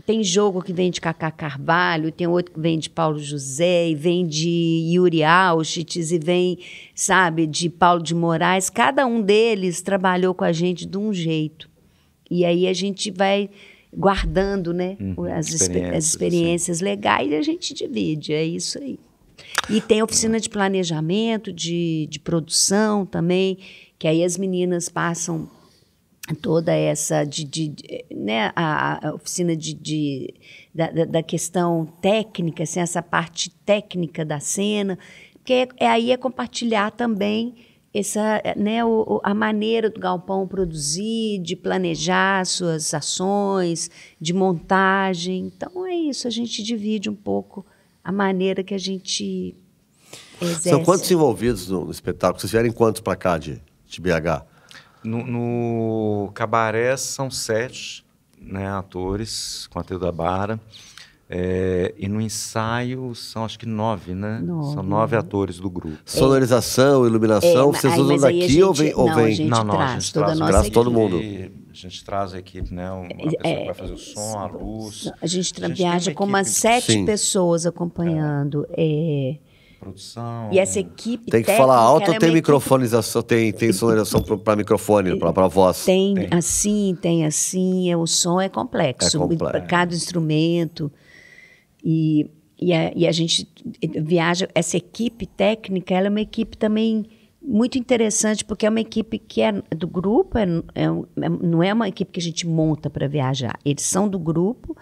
tem jogo que vem de Cacá Carvalho, tem outro que vem de Paulo José, e vem de Yuri Auschwitz, e vem, sabe, de Paulo de Moraes. Cada um deles trabalhou com a gente de um jeito. E aí a gente vai guardando, né, as experiências legais e a gente divide, é isso aí. E tem oficina de planejamento, de produção também, que aí as meninas passam toda essa né, a oficina da questão técnica, assim, essa parte técnica da cena, porque aí é compartilhar também essa, né, a maneira do galpão produzir, de planejar suas ações, de montagem. Então é isso, a gente divide um pouco a maneira que a gente exerce. São quantos envolvidos no espetáculo? Vocês vieram quantos para cá de BH? No Cabaré são 7, né, atores, com a Tilda Bara. E no ensaio são acho que 9, né? 9. São 9 atores do grupo. Sonorização, iluminação, vocês usam daqui ou vem? A gente traz toda a nossa equipe. Todo mundo. A gente traz a equipe, né? Uma pessoa que vai fazer o som, a luz. A gente viaja com umas 7 pessoas acompanhando. Produção. E essa equipe tem que falar alto ou tem microfonização? Tem sonorização para microfone, para voz? Tem assim. O som é complexo. Para cada instrumento. E a gente viaja. Essa equipe técnica, ela é uma equipe também muito interessante, porque é uma equipe que é do grupo, não é uma equipe que a gente monta para viajar. Eles são do grupo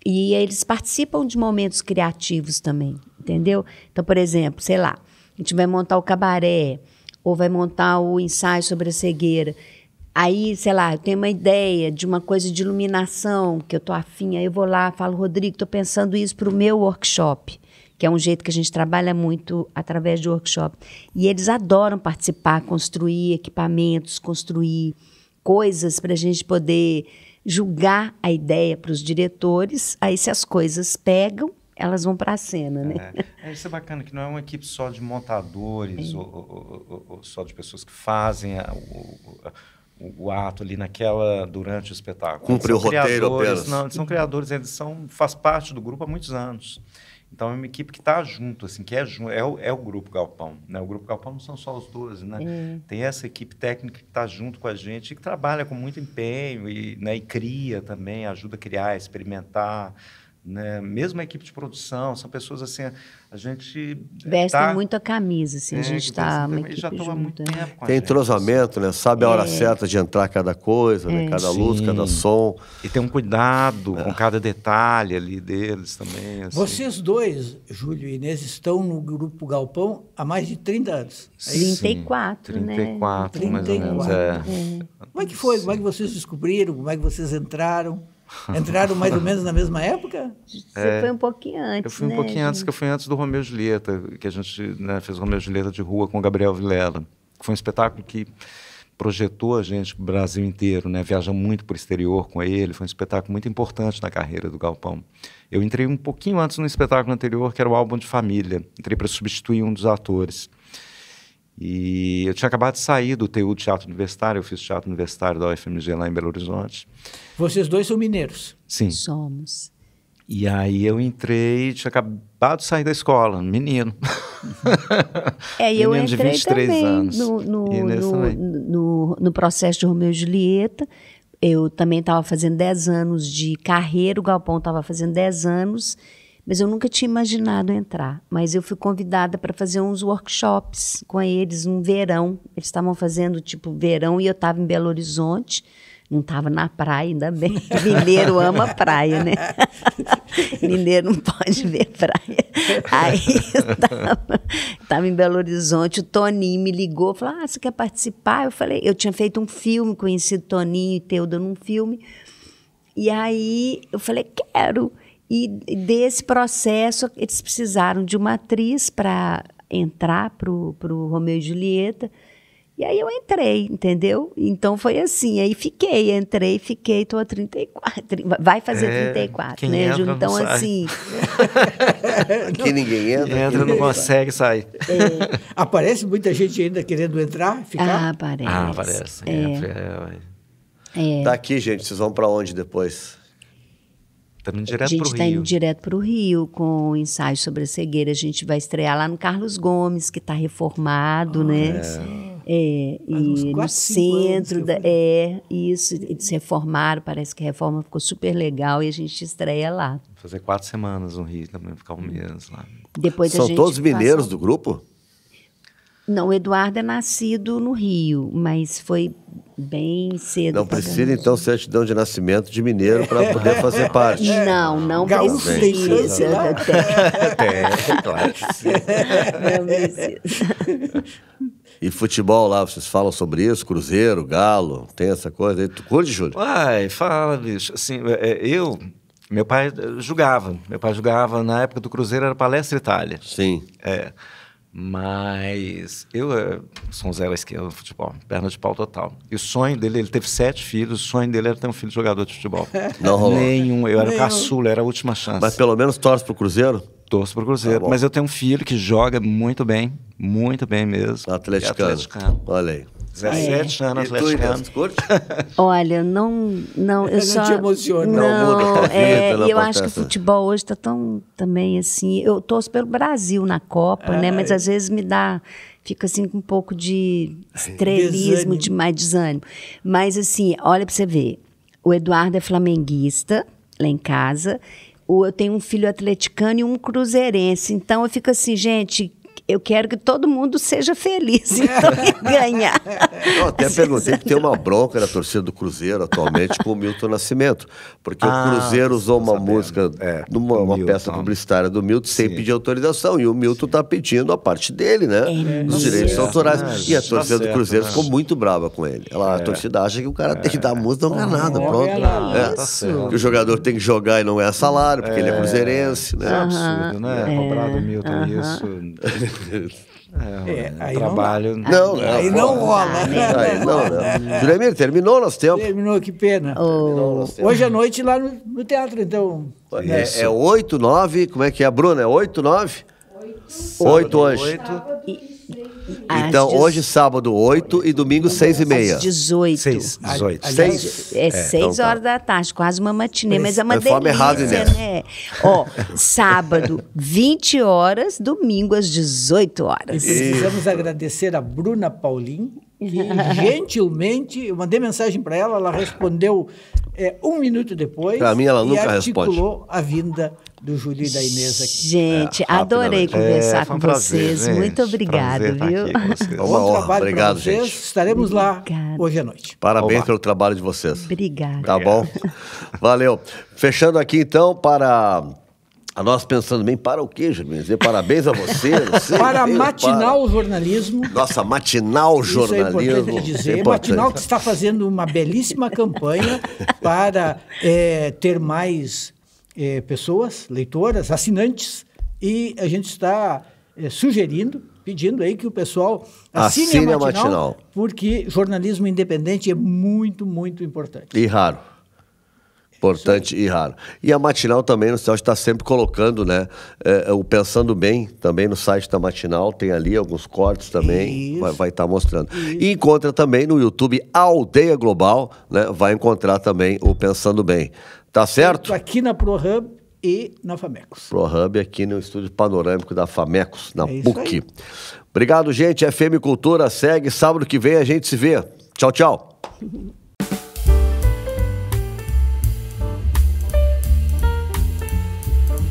e eles participam de momentos criativos também, entendeu? Então, por exemplo, sei lá, a gente vai montar o cabaré ou vai montar o ensaio sobre a cegueira. Aí, sei lá, eu tenho uma ideia de uma coisa de iluminação que eu tô afim, aí eu vou lá, falo, Rodrigo, estou pensando isso para o meu workshop, que é um jeito que a gente trabalha muito através de workshop. E eles adoram participar, construir equipamentos, construir coisas para a gente poder julgar a ideia para os diretores. Aí, se as coisas pegam, elas vão para a cena, né? Isso é bacana, que não é uma equipe só de montadores ou só de pessoas que fazem o ato ali durante o espetáculo. Cumpre o roteiro apenas. Não, eles são criadores, faz parte do grupo há muitos anos. Então, é uma equipe que está junto, assim, que é o Grupo Galpão. Né? O Grupo Galpão não são só os 12, né? Tem essa equipe técnica que está junto com a gente e que trabalha com muito empenho e cria também, ajuda a criar, experimentar. Né? Mesmo a equipe de produção, são pessoas assim, a gente vestem muito a camisa, assim, a gente está já estão há muito tempo com a tem gente, entrosamento, né? Sabe a hora certa de entrar cada coisa, né? Cada luz, cada som. E tem um cuidado com cada detalhe ali deles também. Assim. Vocês dois, Júlio e Inês, estão no Grupo Galpão há mais de 30 anos. 34, né? 34, mais ou menos. Como é que foi? Como é que vocês descobriram? Como é que vocês entraram? Entraram mais ou menos na mesma época? Você foi um pouquinho antes, Eu fui um pouquinho antes, que eu fui antes do Romeu e Julieta, que a gente fez o Romeu e Julieta de rua com o Gabriel Vilela. Foi um espetáculo que projetou a gente para o Brasil inteiro, né? Viajamos muito para o exterior com ele, foi um espetáculo muito importante na carreira do Galpão. Eu entrei um pouquinho antes no espetáculo anterior, que era o Álbum de Família. Entrei para substituir um dos atores. E eu tinha acabado de sair do TU Teatro Universitário, eu fiz teatro universitário da UFMG lá em Belo Horizonte. Vocês dois são mineiros? Sim. Somos. E aí eu entrei, tinha acabado de sair da escola, menino. E eu menino de entrei 23 também anos. No processo de Romeu e Julieta. Eu também estava fazendo 10 anos de carreira, o Galpão estava fazendo 10 anos, mas eu nunca tinha imaginado entrar. Mas eu fui convidada para fazer uns workshops com eles, um verão. Eles estavam fazendo, tipo, verão, e eu estava em Belo Horizonte. Não estava na praia, ainda bem. Mineiro ama praia, né? Mineiro não pode ver praia. Aí eu estava em Belo Horizonte, o Toninho me ligou, falou, você quer participar? Eu falei, eu tinha feito um filme, conhecido Toninho e Teuda num filme. E aí eu falei, quero. E desse processo, eles precisaram de uma atriz para entrar para o Romeu e Julieta. E aí eu entrei, entendeu? Então foi assim, aí entrei, tô a 34, vai fazer 34, né, entra, Júlio? Então, assim... Que ninguém entra. Entra, não consegue sair. Aparece muita gente ainda querendo entrar, ficar? Aparece. Aparece. Daqui, gente, vocês vão para onde depois? Estamos indo direto A gente para o está Rio. indo direto para o Rio com o ensaio sobre a cegueira. A gente vai estrear lá no Carlos Gomes, que está reformado, né? E no 4, 5 anos centro. Isso. Eles reformaram, parece que a reforma ficou super legal e a gente estreia lá. Fazer 4 semanas no Rio também, ficar um mês lá. Depois São todos mineiros do grupo? Não, o Eduardo é nascido no Rio, mas foi bem cedo. Não precisa, então, certidão de nascimento de mineiro para poder fazer parte. Não Gaúcho tem chance precisa. lá? Claro que sim. Não precisa. E futebol lá, vocês falam sobre isso? Cruzeiro, Galo, tem essa coisa aí. Tu curte, Júlio? Uai, fala, bicho. Assim, meu pai jogava. Meu pai jogava, na época do Cruzeiro, era Palestra Itália. Sim. Mas eu sou um zero à esquerda no futebol, perna de pau total. E o sonho dele, ele teve 7 filhos, o sonho dele era ter um filho jogador de futebol. Não rolou. Nenhum, eu era o caçula, era a última chance. Mas pelo menos torce pro Cruzeiro? Torço pro Cruzeiro, mas eu tenho um filho que joga muito bem mesmo. Atleticano. Olha aí. 17 anos, E tu, atleticano. Inês, curte? Olha, eu eu só... te emociona. Não muda a tua vida, não e eu acho que o acontece. futebol hoje está tão também assim... Eu torço pelo Brasil na Copa, né? Mas às vezes fica assim com um pouco de estrelismo, de mais desânimo. Mas assim, olha para você ver. O Eduardo é flamenguista, lá em casa. Eu tenho um filho atleticano e um cruzeirense. Então eu fico assim, gente... Eu quero que todo mundo seja feliz, então, e ganhar. Eu até perguntei que tem uma bronca na torcida do Cruzeiro atualmente com o Milton Nascimento. Porque o Cruzeiro usou uma música, uma peça publicitária do Milton sem pedir autorização. E o Milton está pedindo a parte dele, né? Os direitos autorais. E a torcida do Cruzeiro ficou muito brava com ele. A torcida acha que o cara tem que dar música, não ganha nada. Pronto. Que o jogador tem que jogar e não ganhar salário, porque ele é cruzeirense. Né? É absurdo, né? Cobrar do Milton isso. Aí trabalho. Aí não rola. Aí não. Juliemir, terminou nosso tempo. Terminou, que pena. Hoje à noite lá no teatro, então. É 8, 9, como é que é, Bruna? É 8, 9? 8 hoje. Então, hoje, sábado, 8 e domingo, 6h30. Às 18. 18. É 6 horas da tarde, quase uma matinê, mas é uma Foi errado, delícia, né? Sábado, 20 horas, domingo, às 18 horas. Precisamos agradecer a Bruna Paulin, que gentilmente, eu mandei mensagem para ela respondeu 1 minuto depois. Para mim, ela nunca e articulou responde. a vinda do Júlio e da Inês aqui. Gente, adorei conversar com vocês. Gente. Muito obrigado, Prazer viu? estar aqui com vocês. Uma Bom honra. trabalho para Obrigado, vocês. gente. Estaremos lá Obrigada. hoje à noite. Parabéns pelo trabalho de vocês. Obrigada. Tá bom? Valeu. Fechando aqui, então, para a nós pensando bem, para o quê, Juliemir? Dizer parabéns a você. Para Matinal Jornalismo. Nossa, Matinal Isso é Jornalismo. importante dizer. É importante. Matinal que está fazendo uma belíssima campanha para ter mais pessoas, leitoras, assinantes, e a gente está pedindo aí que o pessoal assine a Matinal, porque jornalismo independente é muito, muito importante. E raro. Importante e raro. E a Matinal também, no site, está sempre colocando, né? O Pensando Bem, também no site da Matinal, tem ali alguns cortes também, vai estar mostrando. Isso. E encontra também no YouTube Aldeia Global, né? Vai encontrar também o Pensando Bem. Tá certo? Aqui na ProHub e na Famecos. ProHub aqui no estúdio panorâmico da Famecos, na PUC. Obrigado, gente. FM Cultura segue. Sábado que vem a gente se vê. Tchau, tchau.